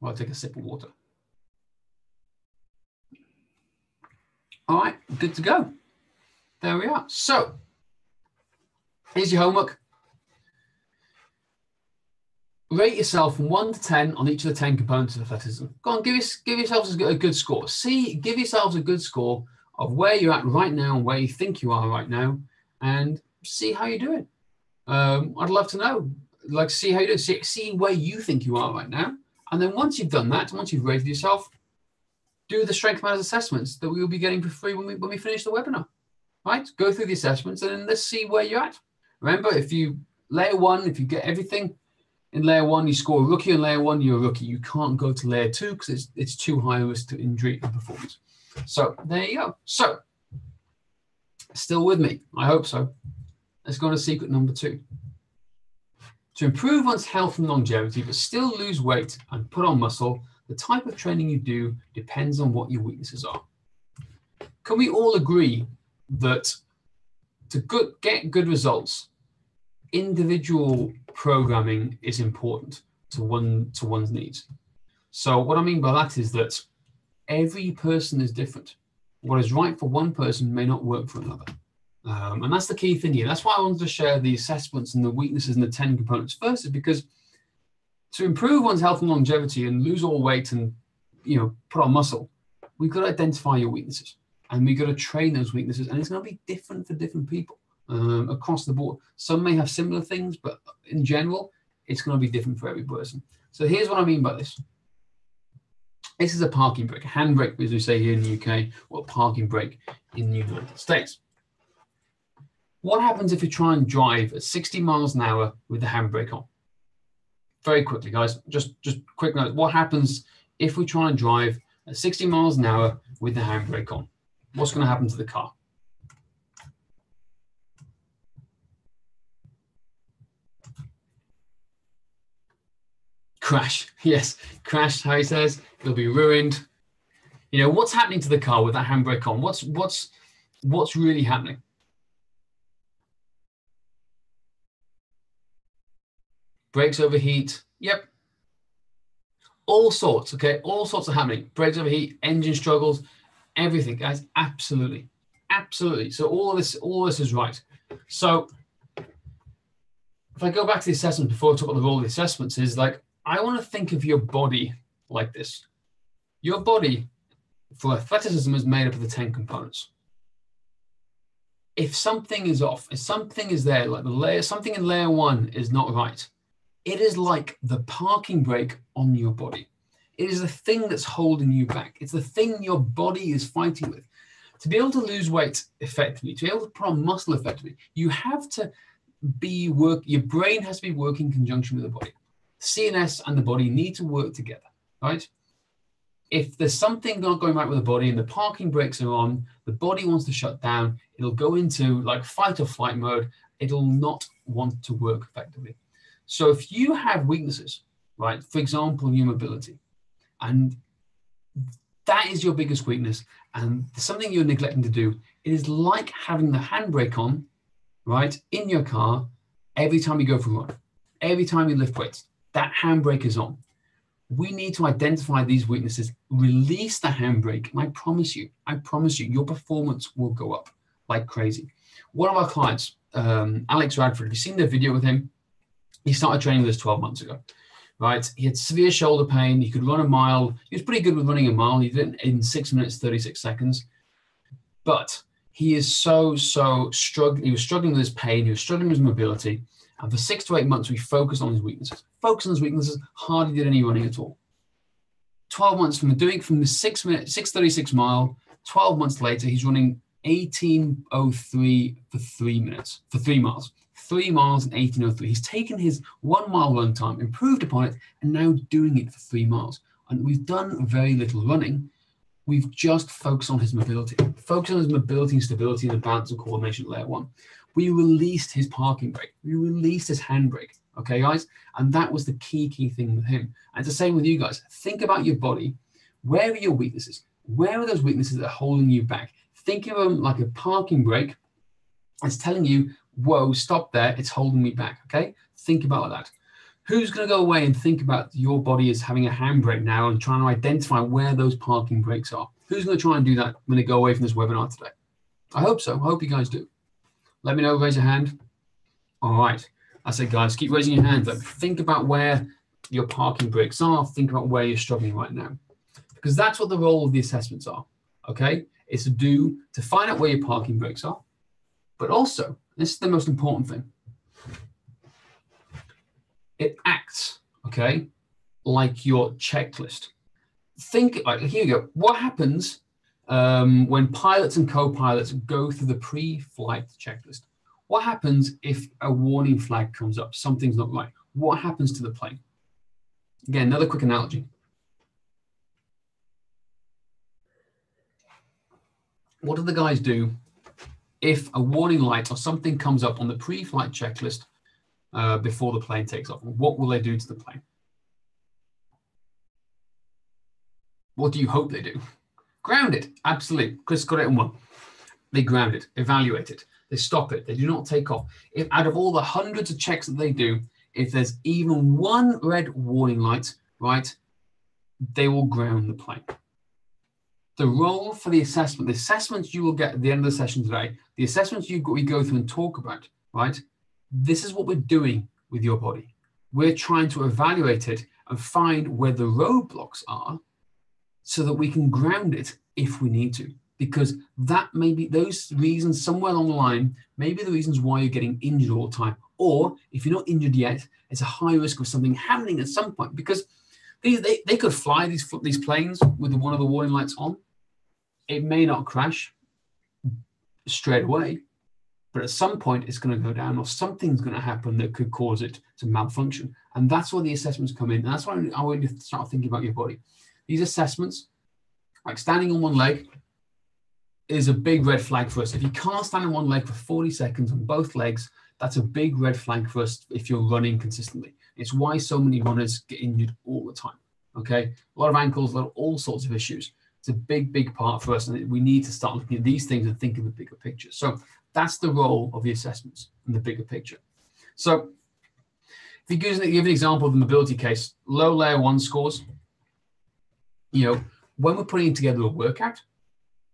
Well, I'll take a sip of water. All right, good to go. There we are. So, here's your homework. Rate yourself from 1 to 10 on each of the 10 components of athleticism. Go on, give yourselves a good score. Give yourselves a good score of where you're at right now and where you think you are right now, and see how you're doing. I'd love to know. Like, see how you do. See where you think you are right now, and then once you've done that, once you've rated yourself, do the Strength Matters assessments that we will be getting for free when we finish the webinar. Right? Go through the assessments and then let's see where you're at. Remember, if you layer 1, if you get everything, In layer 1, you score a rookie in layer 1, you're a rookie. You can't go to layer 2 because it's too high a risk to injury and performance. So there you go. So still with me? I hope so. Let's go to secret number 2. To improve one's health and longevity, but still lose weight and put on muscle, the type of training you do depends on what your weaknesses are. Can we all agree that to get good results, individual programming is important to one's needs? So what I mean by that is that every person is different. What is right for one person may not work for another. And that's the key thing here. That's why I wanted to share the assessments and the weaknesses and the 10 components first, is because to improve one's health and longevity and lose all weight and, put on muscle, we've got to identify your weaknesses and we've got to train those weaknesses. And it's going to be different for different people across the board. Some may have similar things, but in general, it's going to be different for every person. So here's what I mean by this. This is a parking brake, a handbrake, as we say here in the UK, or a parking brake in the United States. What happens if you try and drive at 60 miles an hour with the handbrake on? Very quickly, guys, just quick note. What happens if we try and drive at 60 miles an hour with the handbrake on? What's going to happen to the car? Crash. Yes, crash, how he says. It'll be ruined. What's happening to the car with that handbrake on? What's really happening? Brakes overheat. Yep. All sorts, okay? All sorts are happening. Brakes overheat, engine struggles, everything, guys. Absolutely. Absolutely. So all this is right. So if I go back to the assessment before I talk about the role of the assessments, is like, I want to think of your body like this. Your body for athleticism is made up of the 10 components. If something is off, if something is there, like something in layer 1 is not right, it is like the parking brake on your body. It is the thing that's holding you back. It's the thing your body is fighting with. To be able to lose weight effectively, to be able to put on muscle effectively, you have to your brain has to be working in conjunction with the body. CNS and the body need to work together, right? If there's something not going right with the body and the parking brakes are on, the body wants to shut down, it'll go into like fight or flight mode. It'll not want to work effectively. So if you have weaknesses, right, for example, your mobility, and that is your biggest weakness, and something you're neglecting to do, it is like having the handbrake on, right, in your car every time you go for a run, every time you lift weights, that handbrake is on. We need to identify these weaknesses, release the handbrake, and I promise you, your performance will go up like crazy. One of our clients, Alex Radford, have you seen the video with him? He started training with us 12 months ago, right? He had severe shoulder pain. He could run a mile. He was pretty good with running a mile. He did it in 6 minutes, 36 seconds. But he is so struggling. He was struggling with his pain. He was struggling with his mobility. And for 6 to 8 months, we focused on his weaknesses. Focused on his weaknesses, hardly did any running at all. 12 months from the 6:36 mile, 12 months later, he's running 18:03 for 3 minutes, for 3 miles. 3 miles and 18:03. He's taken his 1 mile run time, improved upon it, and now doing it for 3 miles. And we've done very little running. We've just focused on his mobility. Focused on his mobility and stability and the balance and coordination at layer 1. We released his parking brake. We released his handbrake. Okay, guys? And that was the key thing with him. And it's the same with you guys. Think about your body. Where are your weaknesses? Where are those weaknesses that are holding you back? Think of them like a parking brake. It's telling you, whoa, stop there. It's holding me back. Okay? Think about that. Who's going to go away and think about your body as having a handbrake now and trying to identify where those parking brakes are? Who's going to try and do that when they go away from this webinar today? I hope so. I hope you guys do. Let me know. Raise your hand. All right. I said, guys, keep raising your hand. But think about where your parking brakes are. Think about where you're struggling right now. Because that's what the role of the assessments are. Okay? It's to find out where your parking brakes are. But also, this is the most important thing. It acts, okay, like your checklist. Think, like, here you go. What happens when pilots and co-pilots go through the pre-flight checklist? What happens if a warning flag comes up? Something's not right. what happens to the plane? Again, another quick analogy. What do the guys do if a warning light or something comes up on the pre-flight checklist before the plane takes off? What will they do to the plane? What do you hope they do? Ground it. Absolutely. Chris got it in one. They ground it, evaluate it. They stop it. They do not take off. If out of all the hundreds of checks that they do, if there's even one red warning light, right, they will ground the plane. The role for the assessments you will get at the end of the session today, the assessments we go through and talk about, right? This is what we're doing with your body. We're trying to evaluate it and find where the roadblocks are so that we can ground it if we need to. Because that may be those reasons somewhere along the line, maybe the reasons why you're getting injured all the time. Or if you're not injured yet, it's a high risk of something happening at some point, because they could fly these planes with one of the warning lights on. It may not crash straight away, but at some point it's going to go down or something's going to happen that could cause it to malfunction. And that's where the assessments come in. And that's why I want you to start thinking about your body. These assessments, like standing on one leg, is a big red flag for us. If you can't stand on one leg for 40 seconds on both legs, that's a big red flag for us if you're running consistently. It's why so many runners get injured all the time, okay? A lot of ankles, all sorts of issues. It's a big, big part for us, and we need to start looking at these things and think of the bigger picture. So that's the role of the assessments in the bigger picture. So if you give an example of the mobility case, low layer 1 scores, when we're putting together a workout,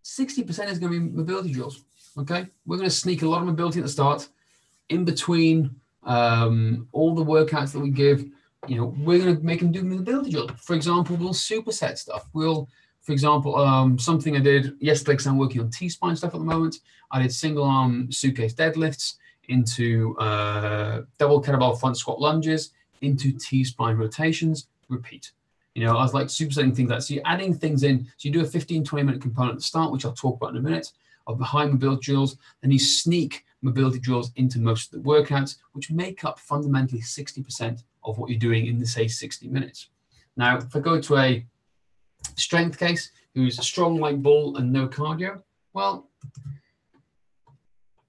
60% is going to be mobility drills, okay? We're going to sneak a lot of mobility at the start. In between all the workouts that we give, we're going to make them do mobility drills. For example, we'll superset stuff. For example, something I did yesterday, because I'm working on T-spine stuff at the moment, I did single arm suitcase deadlifts into double kettlebell front squat lunges, into T-spine rotations, repeat. I was like supersetting things like that. So you're adding things in. So you do a 15, 20-minute component at the start, which I'll talk about in a minute, of the high mobility drills. Then you sneak mobility drills into most of the workouts, which make up fundamentally 60% of what you're doing in, say, 60 minutes. Now, if I go to a strength case who's strong like bull and no cardio, well,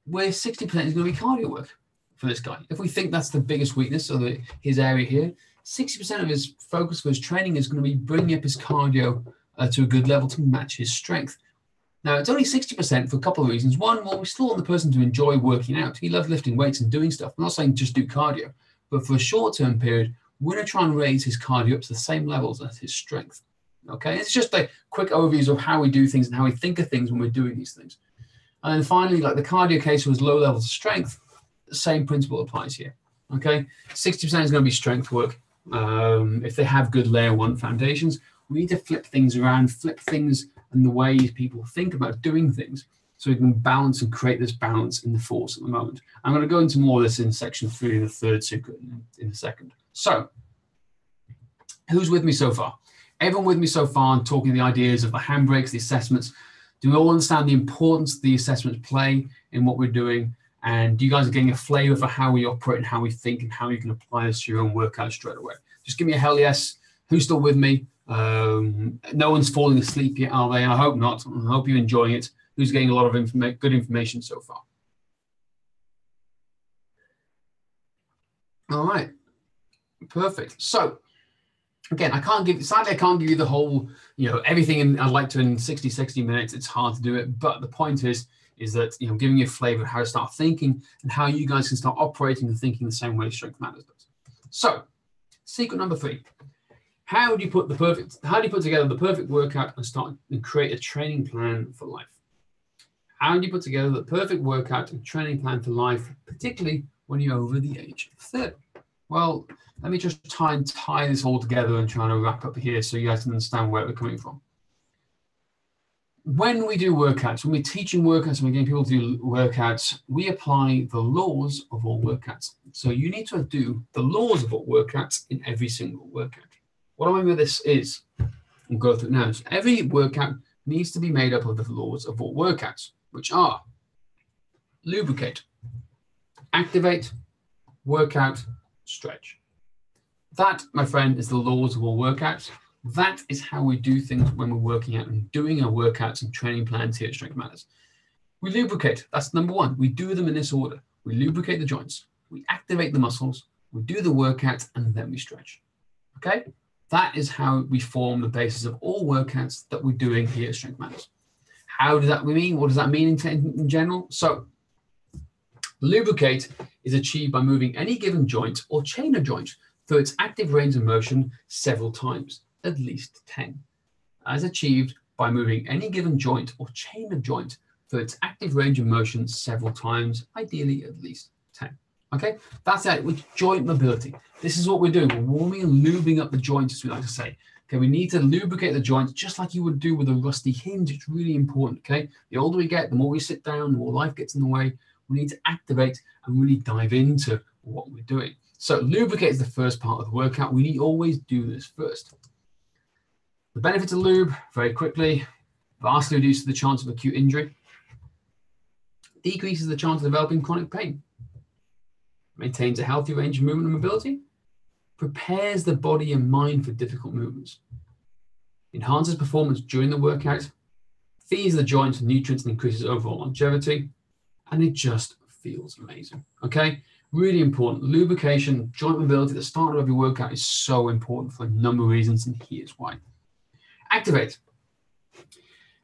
where 60% is going to be cardio work for this guy. If we think that's the biggest weakness of his area here, 60% of his focus for his training is going to be bringing up his cardio to a good level to match his strength. Now, it's only 60% for a couple of reasons. One, well, we still want the person to enjoy working out. He loves lifting weights and doing stuff. I'm not saying just do cardio, but for a short-term period, we're going to try and raise his cardio up to the same levels as his strength. Okay, it's just a quick overview of how we do things and how we think of things when we're doing these things. And then finally, like the cardio case was low levels of strength, the same principle applies here. Okay, 60% is going to be strength work. If they have good layer 1 foundations, we need to flip things around, flip things and the way people think about doing things so we can balance and create this balance in the force at the moment. I'm going to go into more of this in section 3 of the third secret in a second. So, who's with me so far? Everyone with me so far and talking the ideas of the handbrakes, the assessments? Do we all understand the importance the assessments play in what we're doing? And you guys are getting a flavor for how we operate and how we think and how you can apply this to your own workout straight away? Just give me a hell yes. Who's still with me? No one's falling asleep yet, are they? I hope not. I hope you're enjoying it. Who's getting a lot of good information so far? All right. Perfect. So, again, sadly, I can't give you the whole, everything I'd like to in 60 minutes. It's hard to do it. But the point is that, giving you a flavor of how to start thinking and how you guys can start operating and thinking the same way Strength Matters does. So, secret number 3. How do you put together the perfect workout and create a training plan for life? How do you put together the perfect workout and training plan for life, particularly when you're over the age of 30? Well, let me just try and tie this all together and try to wrap up here so you guys can understand where we're coming from. When we do workouts, when we're teaching workouts and we're getting people to do workouts, we apply the laws of all workouts. So you need to do the laws of all workouts in every single workout. What I mean by this is, we'll go through it now. So every workout needs to be made up of the laws of all workouts, which are lubricate, activate, workout, stretch. That, my friend, is the laws of all workouts. That is how we do things when we're working out and doing our workouts and training plans here at Strength Matters. We lubricate. That's number one. We do them in this order. We lubricate the joints. We activate the muscles. We do the workout, and then we stretch. Okay? That is how we form the basis of all workouts that we're doing here at Strength Matters. How does that mean? What does that mean in general? So, lubricate is achieved by moving any given joint or chain of joints through its active range of motion several times, at least 10. As achieved by moving any given joint or chain of joint through its active range of motion several times, ideally at least 10. Okay, that's it with joint mobility. This is what we're doing. We're warming and lubing up the joints, as we like to say. Okay, we need to lubricate the joints just like you would do with a rusty hinge. It's really important. Okay, the older we get, the more we sit down, the more life gets in the way. We need to activate and really dive into what we're doing. So lubricate is the first part of the workout. We always do this first. The benefits of lube, very quickly, vastly reduces the chance of acute injury, decreases the chance of developing chronic pain, maintains a healthy range of movement and mobility, prepares the body and mind for difficult movements, enhances performance during the workout, feeds the joints with nutrients and increases overall longevity, and it just feels amazing. Okay, really important. Lubrication, joint mobility at the start of every workout is so important for a number of reasons, and here's why. Activate.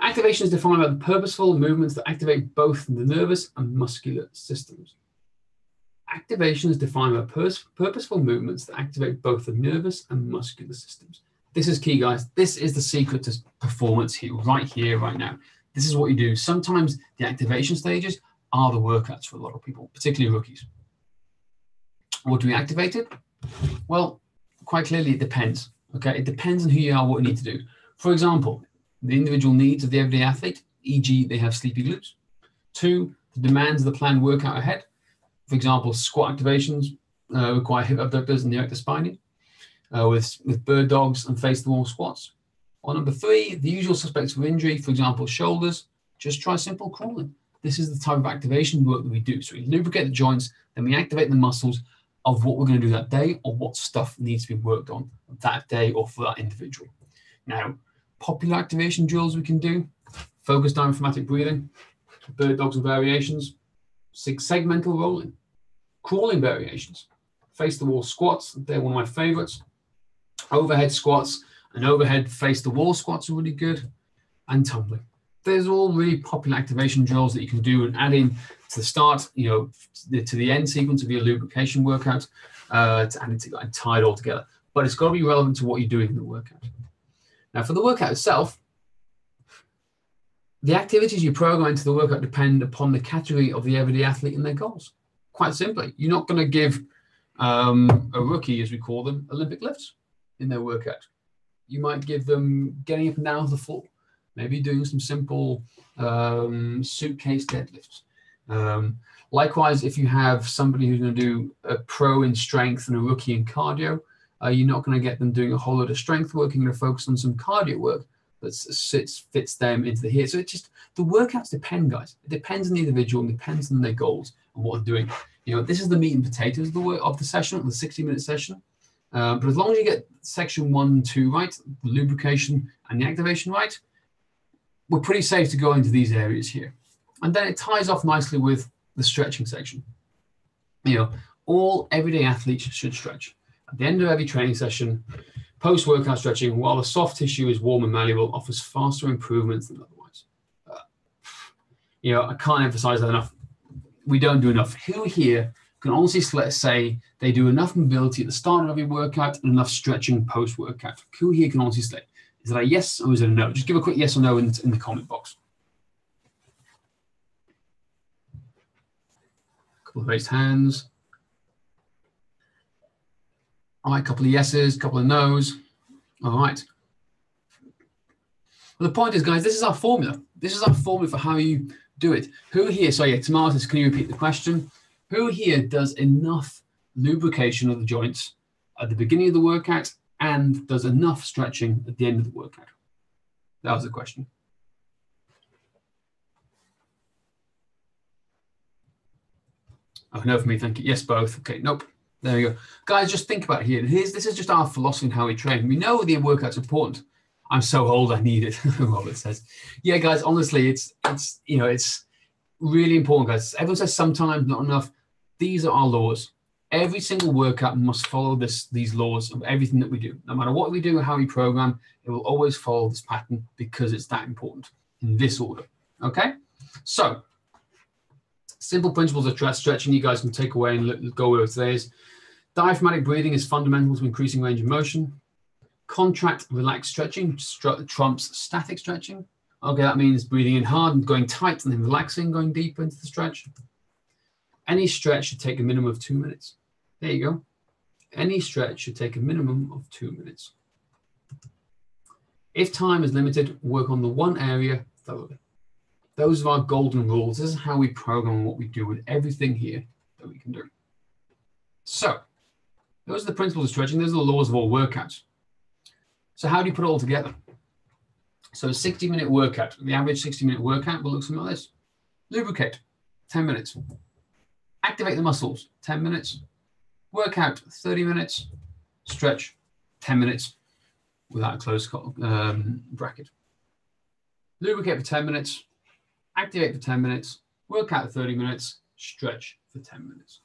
Activation is defined by the purposeful movements that activate both the nervous and muscular systems. Activation is defined by purposeful movements that activate both the nervous and muscular systems. This is key, guys. This is the secret to performance here, right now. This is what you do. Sometimes the activation stages are the workouts for a lot of people, particularly rookies. What do we activate it? Well, quite clearly, it depends. Okay, it depends on who you are, what you need to do. For example, the individual needs of the everyday athlete, e.g., they have sleepy glutes. 2, the demands of the planned workout ahead. For example, squat activations require hip abductors and the erector spinae with bird dogs and face-the-wall squats. Or number 3, the usual suspects for injury, for example, shoulders, just try simple crawling. This is the type of activation work that we do. So we lubricate the joints, then we activate the muscles of what we're going to do that day or what stuff needs to be worked on that day or for that individual. Now, popular activation drills we can do, focused diaphragmatic breathing, bird dogs and variations, segmental rolling, crawling variations, face-the-wall squats, they're one of my favorites, overhead squats and overhead face-the-wall squats are really good, and tumbling. There's all really popular activation drills that you can do and add in to the start, to the end sequence of your lubrication workout, to add it together and tie it all together. But it's got to be relevant to what you're doing in the workout. Now, for the workout itself, the activities you program into the workout depend upon the category of the everyday athlete and their goals. Quite simply, you're not going to give a rookie, as we call them, Olympic lifts in their workout. You might give them getting up and down the floor, maybe doing some simple suitcase deadlifts. Likewise, if you have somebody who's going to do a pro in strength and a rookie in cardio, you're not going to get them doing a whole lot of strength work. You're going to focus on some cardio work that fits them into the here. So it just, the workouts depend, guys. It depends on the individual and depends on their goals and what they're doing. This is the meat and potatoes of the session, the 60-minute session. But as long as you get section 1 and 2 right, the lubrication and the activation right, we're pretty safe to go into these areas here. And then it ties off nicely with the stretching section. All everyday athletes should stretch. At the end of every training session, post-workout stretching, while the soft tissue is warm and malleable, offers faster improvements than otherwise. I can't emphasize that enough. We don't do enough. Who here can honestly say they do enough mobility at the start of every workout and enough stretching post-workout? Who here can honestly say? Is it a yes or is it a no? Just give a quick yes or no in the comment box. A couple of raised hands. All right, a couple of yeses, a couple of nos. All right. Well, the point is, guys, this is our formula. This is our formula for how you do it. Who here, Tomatoes, can you repeat the question? Who here does enough lubrication of the joints at the beginning of the workout and does enough stretching at the end of the workout? That was the question. Oh, no for me, thank you. Yes, both. Okay, nope. There you go. Guys, just think about it here. This is just our philosophy and how we train. We know the workout's important. I'm so old, I need it, Robert says. Yeah, guys, honestly, it's really important, guys. Everyone says sometimes, not enough. These are our laws. Every single workout must follow these laws of everything that we do. No matter what we do or how we program, it will always follow this pattern because it's that important in this order. Okay? So, simple principles of stretching you guys can take away and go over today's. Diaphragmatic breathing is fundamental to increasing range of motion. Contract, relaxed stretching trumps static stretching. Okay, that means breathing in hard and going tight and then relaxing, going deeper into the stretch. Any stretch should take a minimum of 2 minutes. There you go. Any stretch should take a minimum of 2 minutes. If time is limited, work on the one area thoroughly. Those are our golden rules. This is how we program what we do with everything here that we can do. So, those are the principles of stretching. Those are the laws of all workouts. So how do you put it all together? So a 60-minute workout, the average 60-minute workout will look something like this. Lubricate, 10 minutes. Activate the muscles, 10 minutes. Workout, 30 minutes. Stretch, 10 minutes without a closed bracket. Lubricate for 10 minutes. Activate for 10 minutes. Workout for 30 minutes. Stretch for 10 minutes.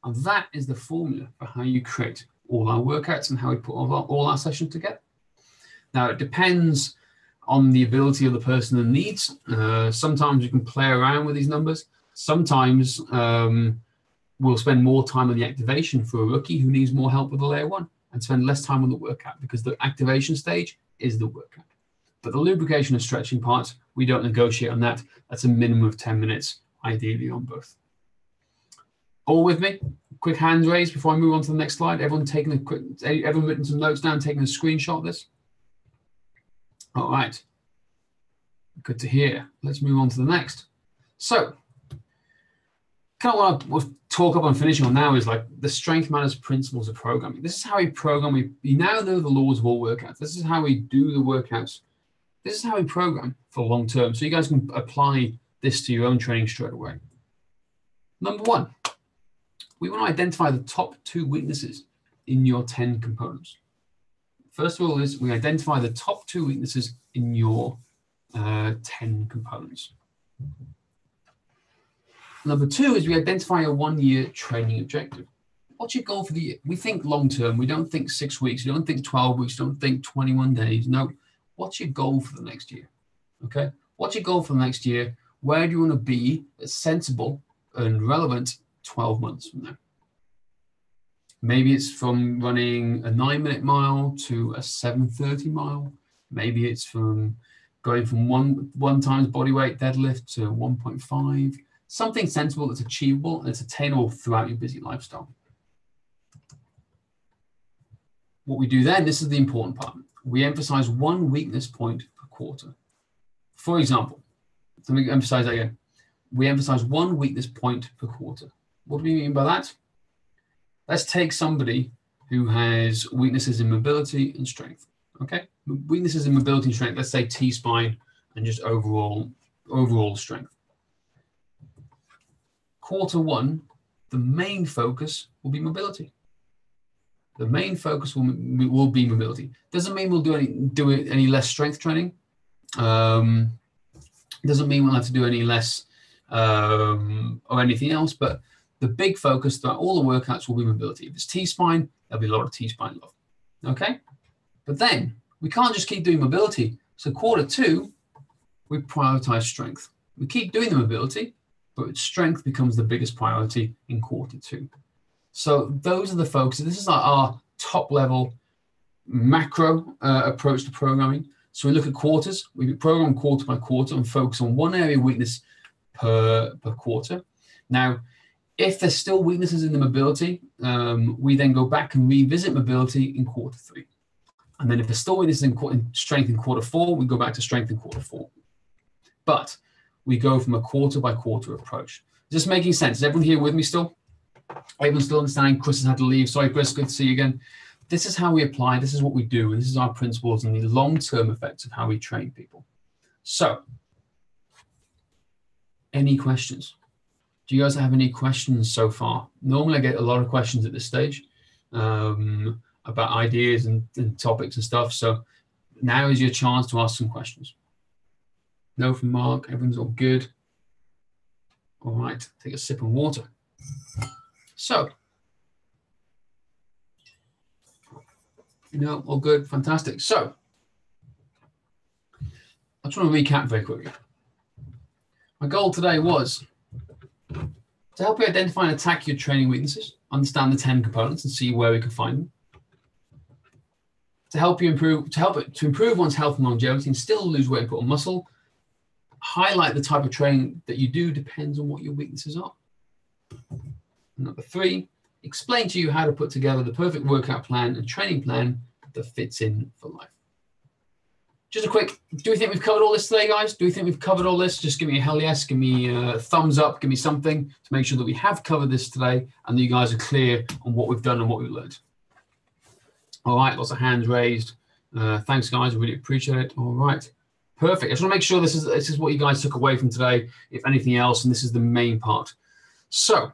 And that is the formula for how you create all our workouts and how we put all our sessions together. Now, it depends on the ability of the person and needs. Sometimes you can play around with these numbers. Sometimes we'll spend more time on the activation for a rookie who needs more help with the layer one and spend less time on the workout because the activation stage is the workout. But the lubrication and stretching parts, we don't negotiate on that. That's a minimum of 10 minutes, ideally on both. All with me? Quick hand raise before I move on to the next slide. Everyone written some notes down, taking a screenshot of this? All right. Good to hear. Let's move on to the next. So, kind of what I'll talk up on finishing on now is like the Strength Matters principles of programming. This is how we program. We now know the laws of all workouts. This is how we do the workouts. This is how we program for long term. So you guys can apply this to your own training straight away. Number one, we want to identify the top 2 weaknesses in your 10 components. First of all is we identify the top 2 weaknesses in your 10 components. Number 2 is we identify a 1-year training objective. What's your goal for the year? We think long term. We don't think 6 weeks. We don't think 12 weeks. We don't think 21 days. No. What's your goal for the next year? Okay. What's your goal for the next year? Where do you want to be that's sensible and relevant 12 months from now? Maybe it's from running a 9-minute mile to a 7:30 mile. Maybe it's from going from one times body weight deadlift to 1.5. Something sensible that's achievable and it's attainable throughout your busy lifestyle. What we do then, this is the important part. We emphasize 1 weakness point per quarter. For example, let me emphasize that again. We emphasize 1 weakness point per quarter. What do we mean by that? Let's take somebody who has weaknesses in mobility and strength. Okay, weaknesses in mobility and strength. Let's say T-spine and just overall strength. Quarter 1, the main focus will be mobility. The main focus will be mobility. Doesn't mean we'll do any less strength training. Doesn't mean we'll have to do any less or anything else, but the big focus throughout all the workouts will be mobility. If it's T-spine, there'll be a lot of T-spine love. Okay? But then we can't just keep doing mobility. So quarter 2, we prioritize strength. We keep doing the mobility, but strength becomes the biggest priority in quarter 2. So those are the focuses. This is our top level macro approach to programming. So we look at quarters. We program quarter by quarter and focus on one area of weakness per quarter. Now, if there's still weaknesses in the mobility, we then go back and revisit mobility in quarter 3. And then if there's still weaknesses in strength in quarter 4, we go back to strength in quarter 4. But we go from a quarter by quarter approach. Is this making sense? Is everyone here with me still? Everyone still understanding? Chris has had to leave. Sorry, Chris, good to see you again. This is how we apply. This is what we do. And this is our principles and the long-term effects of how we train people. So, any questions? Do you guys have any questions so far? Normally I get a lot of questions at this stage about ideas and topics and stuff. So now is your chance to ask some questions. No from Mark, everyone's all good. All right, take a sip of water. So, all good, fantastic. So, I just want to recap very quickly. My goal today was to help you identify and attack your training weaknesses, understand the 10 components and see where we can find them. To help improve one's health and longevity and still lose weight and put on muscle. Highlight the type of training that you do depends on what your weaknesses are. Number 3, explain to you how to put together the perfect workout plan and training plan that fits in for life. Just a quick, do we think we've covered all this today, guys? Do we think we've covered all this? Just give me a hell yes, give me a thumbs up, give me something to make sure that we have covered this today and that you guys are clear on what we've done and what we've learned. All right, lots of hands raised. Thanks, guys, I really appreciate it. All right, perfect. I just want to make sure this is what you guys took away from today, if anything else, and this is the main part. So,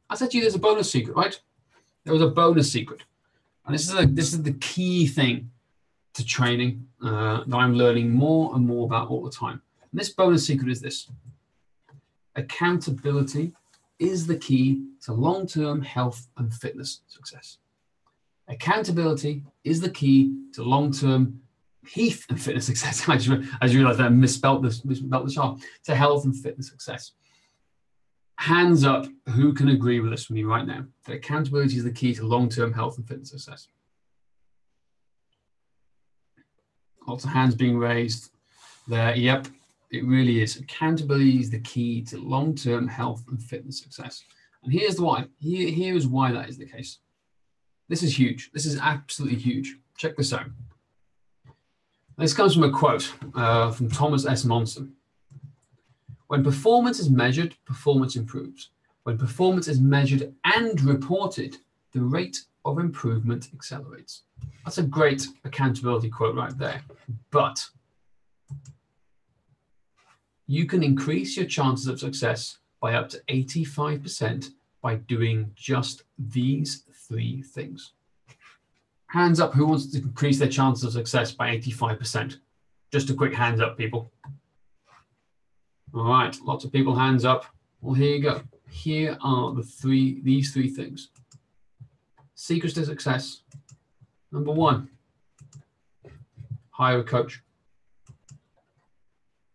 I said to you there's a bonus secret, right? There was a bonus secret. And this is the key thing to training that I'm learning more and more about all the time. And this bonus secret is this. Accountability is the key to long-term health and fitness success. Accountability is the key to long-term health and fitness success. I just realized that I misspelled the chart. To health and fitness success. Hands up, who can agree with this with me right now? That accountability is the key to long-term health and fitness success. Lots of hands being raised there. Yep, it really is. Accountability is the key to long-term health and fitness success. And here's the why. Here is why that is the case. This is huge. This is absolutely huge. Check this out. This comes from a quote from Thomas S. Monson. When performance is measured, performance improves. When performance is measured and reported, the rate of improvement accelerates. That's a great accountability quote right there. But you can increase your chances of success by up to 85% by doing just these 3 things. Hands up, who wants to increase their chances of success by 85%? Just a quick hands up, people. All right, lots of people hands up. Well, here you go. Here are these 3 things. Secrets to success. Number 1, hire a coach.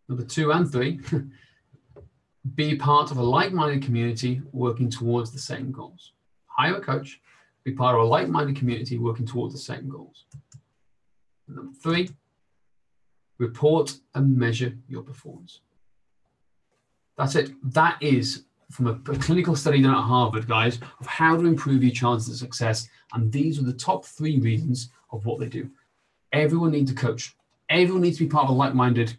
Number 2 and 3, be part of a like-minded community working towards the same goals. Hire a coach, be part of a like-minded community working towards the same goals. And number 3, report and measure your performance. That's it. That is from a clinical study done at Harvard, guys, of how to improve your chances of success. And these are the top 3 reasons of what they do. Everyone needs a coach. Everyone needs to be part of a like-minded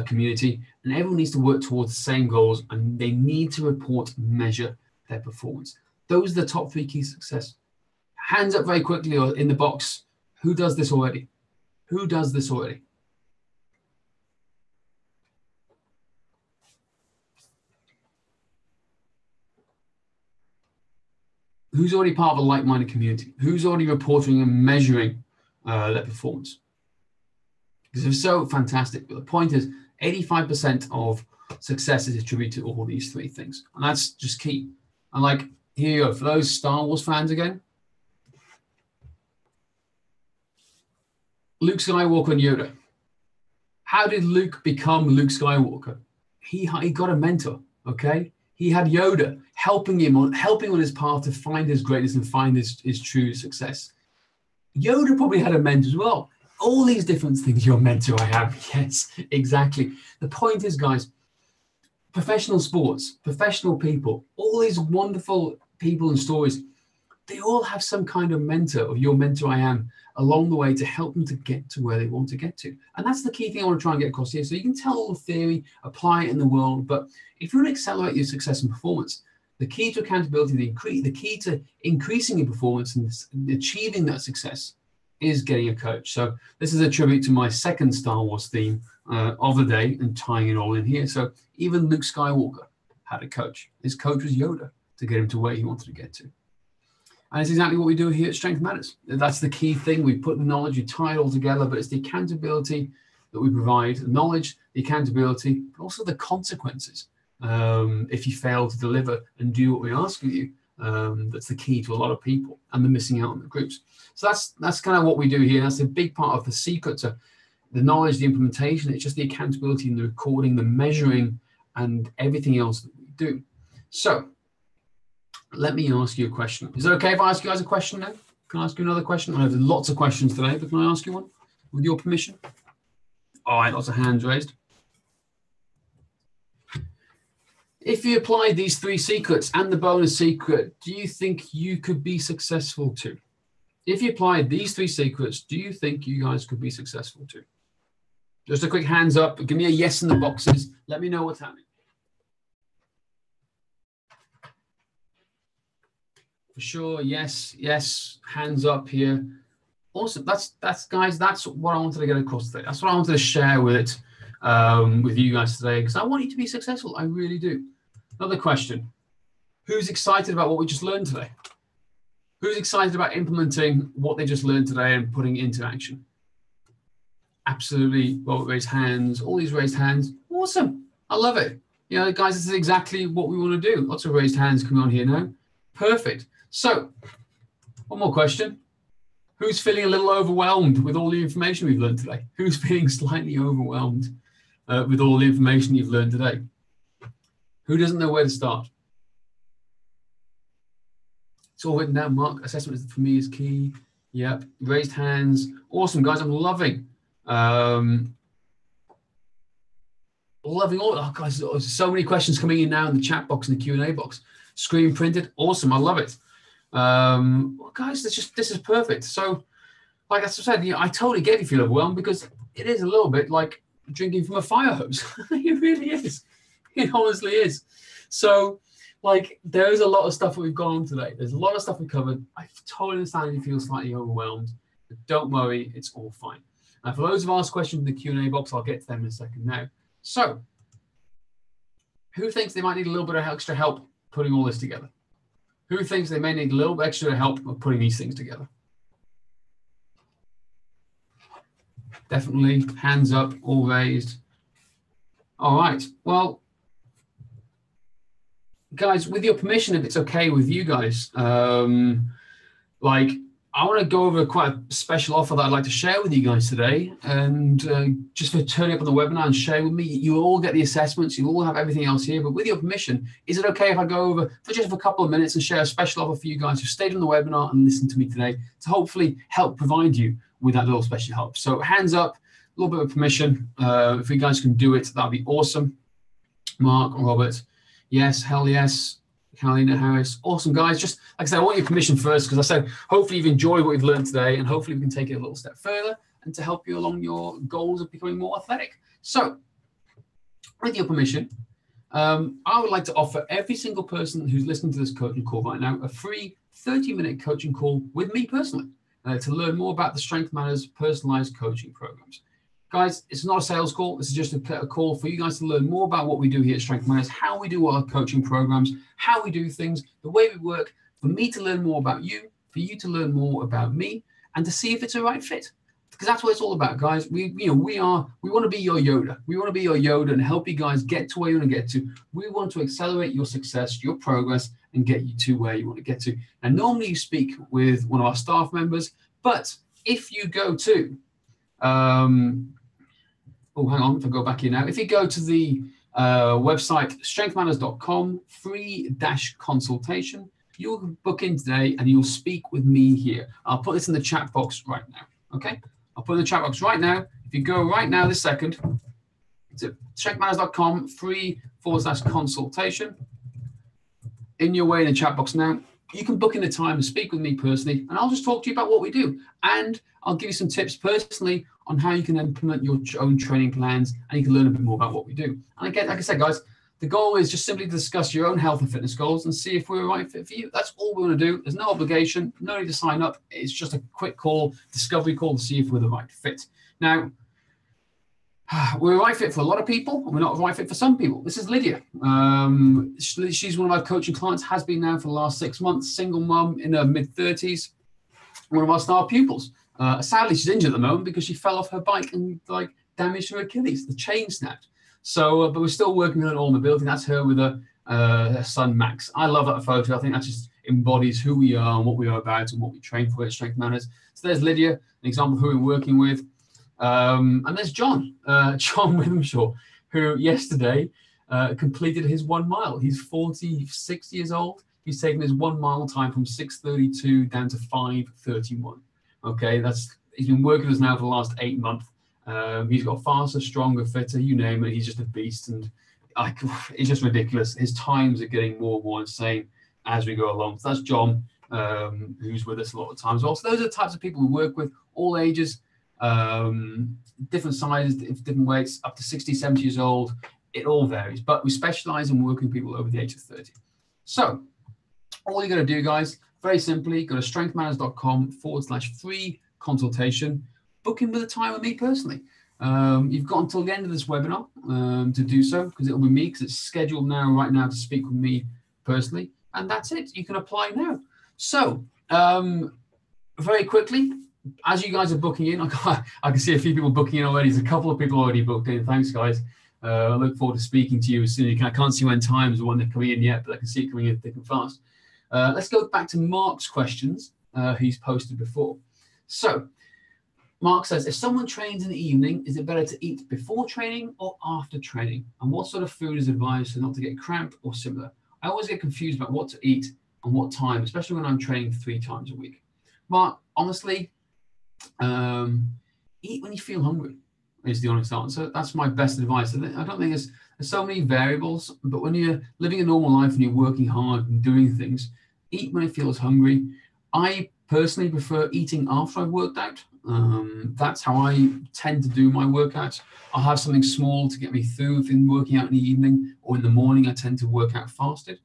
community, and everyone needs to work towards the same goals, and they need to report and measure their performance. Those are the top 3 keys to success. Hands up very quickly or in the box. Who does this already? Who does this already? Who's already part of a like-minded community? Who's already reporting and measuring their performance? Because if so, fantastic. But the point is, 85% of success is attributed to all these 3 things. And that's just key. And like, here you go. For those Star Wars fans again, Luke Skywalker and Yoda. How did Luke become Luke Skywalker? He got a mentor, okay? He had Yoda helping him on his path to find his greatness and find his true success. Yoda probably had a mentor as well. All these different things, your mentor I have. Yes, exactly. The point is, guys, professional sports, professional people, all these wonderful people and stories, they all have some kind of mentor, or your mentor I am, along the way to help them to get to where they want to get to. And that's the key thing I want to try and get across here. So you can tell all the theory, apply it in the world, but if you want to accelerate your success and performance, the key to accountability, the key to increasing your performance and achieving that success is getting a coach. So this is a tribute to my second Star Wars theme of the day and tying it all in here. So even Luke Skywalker had a coach. His coach was Yoda to get him to where he wanted to get to. And it's exactly what we do here at Strength Matters. That's the key thing. We put the knowledge, we tie it all together, but it's the accountability that we provide, the knowledge, the accountability, but also the consequences. If you fail to deliver and do what we ask of you, that's the key to a lot of people and the missing out on the groups. So that's kind of what we do here. That's a big part of the secret to the knowledge, the implementation. It's just the accountability and the recording, the measuring, and everything else that we do. So let me ask you a question. Is it okay if I ask you guys a question now? Can I ask you another question? I have lots of questions today, but can I ask you one with your permission? All right, lots of hands raised. If you apply these 3 secrets and the bonus secret, do you think you could be successful too? If you applied these 3 secrets, do you think you guys could be successful too? Just a quick hands up. Give me a yes in the boxes. Let me know what's happening. For sure, yes, yes. Hands up here. Awesome. That's guys. That's what I wanted to get across today. That's what I wanted to share with you guys today, because I want you to be successful. I really do. Another question: who's excited about what we just learned today? Who's excited about implementing what they just learned today and putting it into action? Absolutely. Well, raised hands. All these raised hands. Awesome. I love it. You know, guys, this is exactly what we want to do. Lots of raised hands coming on here now. Perfect. So, one more question. Who's feeling a little overwhelmed with all the information we've learned today? Who's feeling slightly overwhelmed with all the information you've learned today? Who doesn't know where to start? It's all written down, Mark. Assessment for me is key. Yep. Raised hands. Awesome, guys. I'm loving. Loving all. Oh, guys, there's so many questions coming in now in the chat box and the Q&A box. Screen printed. Awesome. I love it. Well, guys, this is perfect. So, like I said, I totally get if you feel overwhelmed, because it is a little bit like drinking from a fire hose. It really is. It honestly is. So, like, there's a lot of stuff that we've gone on today. There's a lot of stuff we covered. I totally understand if you feel slightly overwhelmed, but don't worry, it's all fine. And for those who've asked questions in the Q&A box, I'll get to them in a second now. So, who thinks they might need a little bit of extra help putting all this together? Who thinks they may need a little bit extra help of putting these things together? Definitely. Hands up, all raised. All right. Well, guys, with your permission, if it's okay with you guys, I want to go over quite a special offer that I'd like to share with you guys today. And just for turning up on the webinar and sharing with me, you all get the assessments, you all have everything else here. But with your permission, is it okay if I go over for just a couple of minutes and share a special offer for you guys who stayed on the webinar and listened to me today to hopefully help provide you with that little special help? So hands up, a little bit of permission. If you guys can do it, that'd be awesome. Mark, Robert, yes, hell yes. Carolina Harris. Awesome, guys. Just like I said, I want your permission first, because I said hopefully you've enjoyed what we've learned today, and hopefully we can take it a little step further and to help you along your goals of becoming more athletic. So with your permission, I would like to offer every single person who's listening to this coaching call right now a free 30-minute coaching call with me personally to learn more about the Strength Matters personalized coaching programs. Guys, it's not a sales call. This is just a call for you guys to learn more about what we do here at Strength Matters, how we do our coaching programs, how we do things, the way we work, for me to learn more about you, for you to learn more about me, and to see if it's a right fit. Because that's what it's all about, guys. We want to be your Yoda. We want to be your Yoda and help you guys get to where you want to get to. We want to accelerate your success, your progress, and get you to where you want to get to. And normally you speak with one of our staff members, but if you go to hang on, if I go back here now. If you go to the website, strengthmatters.com, free-consultation, you'll book in today and you'll speak with me here. I'll put this in the chat box right now, okay? I'll put it in the chat box right now. If you go right now this second to strengthmatters.com, free/consultation, in your way in the chat box now, you can book in a time and speak with me personally, and I'll just talk to you about what we do. And I'll give you some tips personally on how you can implement your own training plans, and you can learn a bit more about what we do. And again, like I said, guys, the goal is just simply to discuss your own health and fitness goals and see if we're a right fit for you. That's all we want to do. There's no obligation, no need to sign up. It's just a quick call, discovery call to see if we're the right fit. Now, We're a right fit for a lot of people, and we're not a right fit for some people. This is Lydia. She's one of our coaching clients, has been now for the last 6 months, single mum in her mid-30s, one of our star pupils. Sadly, she's injured at the moment because she fell off her bike and like damaged her Achilles. The chain snapped. So, but we're still working on all mobility. That's her with her son, Max. I love that photo. I think that just embodies who we are and what we are about and what we train for at Strength Manners. So there's Lydia, an example of who we're working with. And there's John Withamshaw, who yesterday completed his 1 mile. He's 46 years old. He's taken his 1 mile time from 6:32 down to 5:31. Okay, he's been working with us now for the last 8 months. He's got faster, stronger, fitter, you name it. He's just a beast, and it's just ridiculous. His times are getting more and more insane as we go along. So that's John, who's with us a lot of times. Also, those are the types of people we work with, all ages, different sizes, different weights, up to 60, 70 years old. It all varies, but we specialize in working with people over the age of 30. So all you got to do, guys, very simply, go to strengthmanners.com/free consultation, book in with a time with me personally. You've got until the end of this webinar to do so, because it'll be me, because it's scheduled right now to speak with me personally. And that's it. You can apply now. So very quickly, as you guys are booking in, I can see a few people booking in already. There's a couple of people already booked in. Thanks, guys. I look forward to speaking to you as soon as you can. I can't see when times or when they're coming in yet, but I can see it coming in thick and fast. Let's go back to Mark's questions he's posted before. So Mark says, if someone trains in the evening, is it better to eat before training or after training? And what sort of food is advised so not to get cramped or similar? I always get confused about what to eat and what time, especially when I'm training 3 times a week. Mark, honestly, eat when you feel hungry is the honest answer. That's my best advice. I don't think there's so many variables, but when you're living a normal life and you're working hard and doing things, eat when it feels hungry. I personally prefer eating after I've worked out. That's how I tend to do my workouts. I'll have something small to get me through if I'm working out in the evening, or in the morning I tend to work out fasted.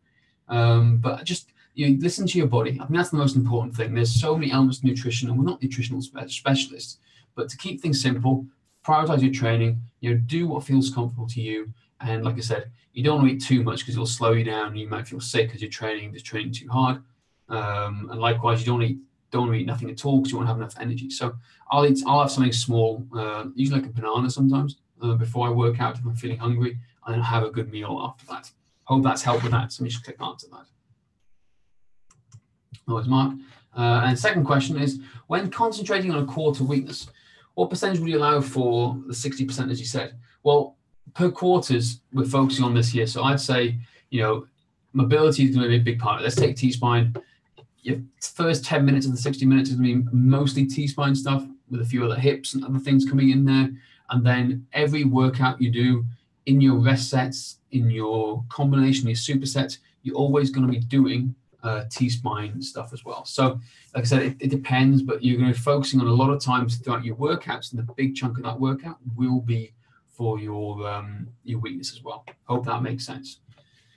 But just listen to your body. I think that's the most important thing. There's so many elements of nutrition, and we're not nutritional specialists, but to keep things simple, prioritize your training, do what feels comfortable to you. And like I said, you don't want to eat too much because it'll slow you down and you might feel sick because you're training too hard. And likewise, you don't want to eat nothing at all because you won't have enough energy. So I'll have something small, usually like a banana sometimes, before I work out if I'm feeling hungry, and then have a good meal after that. Hope that's helped with that. So let me just click answer that. Oh, it's Mark. And second question is, when concentrating on a core to weakness, what percentage would you allow for the 60%, as you said? Well, per quarters, we're focusing on this here. So I'd say, mobility is going to be a big part of it. Let's take T-spine. Your first 10 minutes of the 60 minutes is going to be mostly T-spine stuff with a few other hips and other things coming in there. And then every workout you do in your rest sets, in your combination, your supersets, you're always going to be doing T-spine stuff as well. So like I said, it depends, but you're going to be focusing on a lot of times throughout your workouts, and the big chunk of that workout will be for your weakness as well. Hope that makes sense.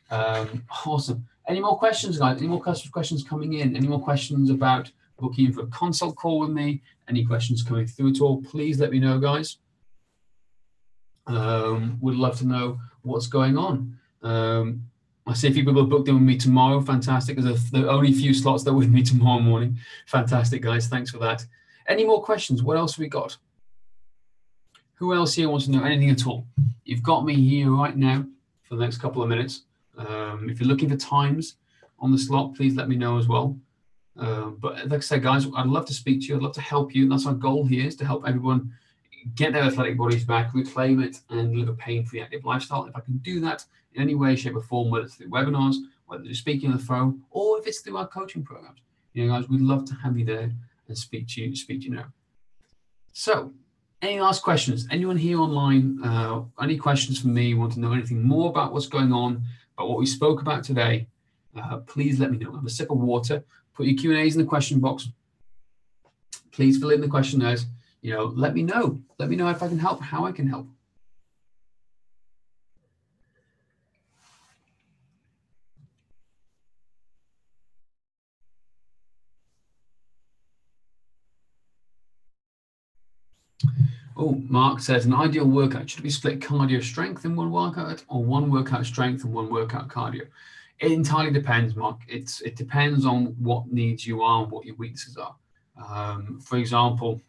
Awesome. Any more questions, guys? Any more questions coming in? Any more questions about booking for a consult call with me? Any questions coming through at all? Please let me know, guys. Would love to know what's going on. I see a few people have booked in with me tomorrow. Fantastic. There's the only few slots that are with me tomorrow morning. Fantastic, guys. Thanks for that. Any more questions? What else have we got? Who else here wants to know anything at all? You've got me here right now for the next couple of minutes. If you're looking for times on the slot, please let me know as well. But like I said, guys, I'd love to speak to you. I'd love to help you. And that's our goal here, is to help everyone get their athletic bodies back, reclaim it, and live a pain-free active lifestyle. If I can do that in any way, shape, or form, whether it's through webinars, whether it's speaking on the phone, or if it's through our coaching programs, guys, we'd love to have you there and speak to you now. So, any last questions? Anyone here online? Any questions for me? Want to know anything more about what's going on, about what we spoke about today? Please let me know. Have a sip of water. Put your Q&As in the question box. Please fill in the questionnaires. Let me know. Let me know if I can help, how I can help. Oh, Mark says an ideal workout should be split cardio strength in one workout or one workout strength and one workout cardio. It entirely depends, Mark. It depends on what needs you are and what your weaknesses are. For example,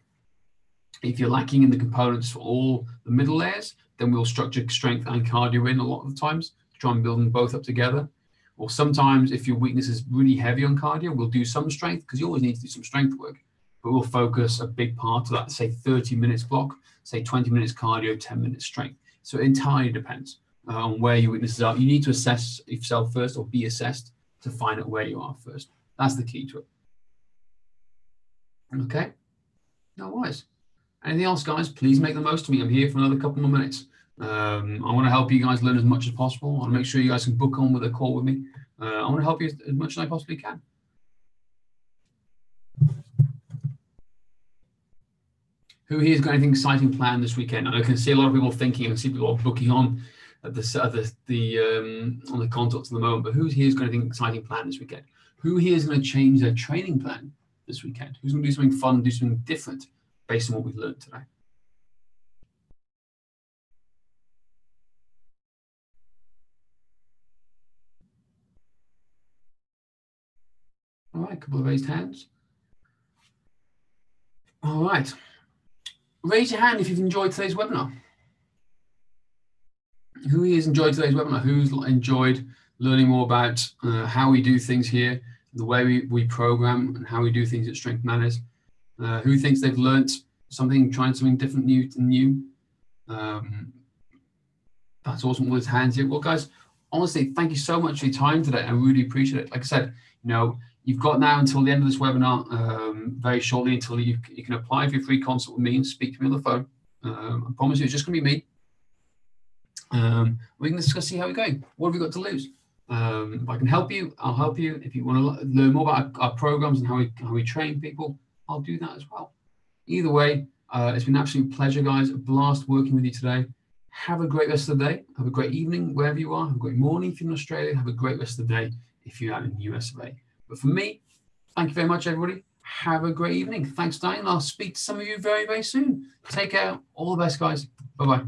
if you're lacking in the components for all the middle layers, then we'll structure strength and cardio in a lot of the times to try and build them both up together. Or sometimes if your weakness is really heavy on cardio, we'll do some strength because you always need to do some strength work. But we'll focus a big part of that, say 30 minutes block, say 20 minutes cardio, 10 minutes strength. So it entirely depends on where your weaknesses are. You need to assess yourself first or be assessed to find out where you are first. That's the key to it. Okay, no worries. Anything else, guys? Please make the most of me. I'm here for another couple more minutes. I want to help you guys learn as much as possible. I want to make sure you guys can book on with a call with me. I want to help you as much as I possibly can. Who here has got anything exciting planned this weekend? I can see a lot of people thinking and see people are booking on at on the consults at the moment. But who's here has got anything exciting planned this weekend? Who here is going to change their training plan this weekend? Who's going to do something fun, do something different based on what we've learned today? All right, a couple of raised hands. All right. Raise your hand if you've enjoyed today's webinar. Who has enjoyed today's webinar? Who's enjoyed learning more about how we do things here, the way we program and how we do things at Strength Matters? Who thinks they've learnt something, trying something different, new? That's awesome. All those hands here. Well, guys, honestly, thank you so much for your time today. I really appreciate it. Like I said, you've got now until the end of this webinar, very shortly, until you can apply for your free consult with me and speak to me on the phone. I promise you, it's just going to be me. We can discuss, see how we're going. What have we got to lose? If I can help you, I'll help you. If you want to learn more about our programs and how we train people, I'll do that as well. Either way, it's been an absolute pleasure, guys. A blast working with you today. Have a great rest of the day. Have a great evening wherever you are. Have a great morning if you're in Australia. Have a great rest of the day if you're out in the US of A. But for me, thank you very much, everybody. Have a great evening. Thanks, Diane. I'll speak to some of you very, very soon. Take care. All the best, guys. Bye-bye.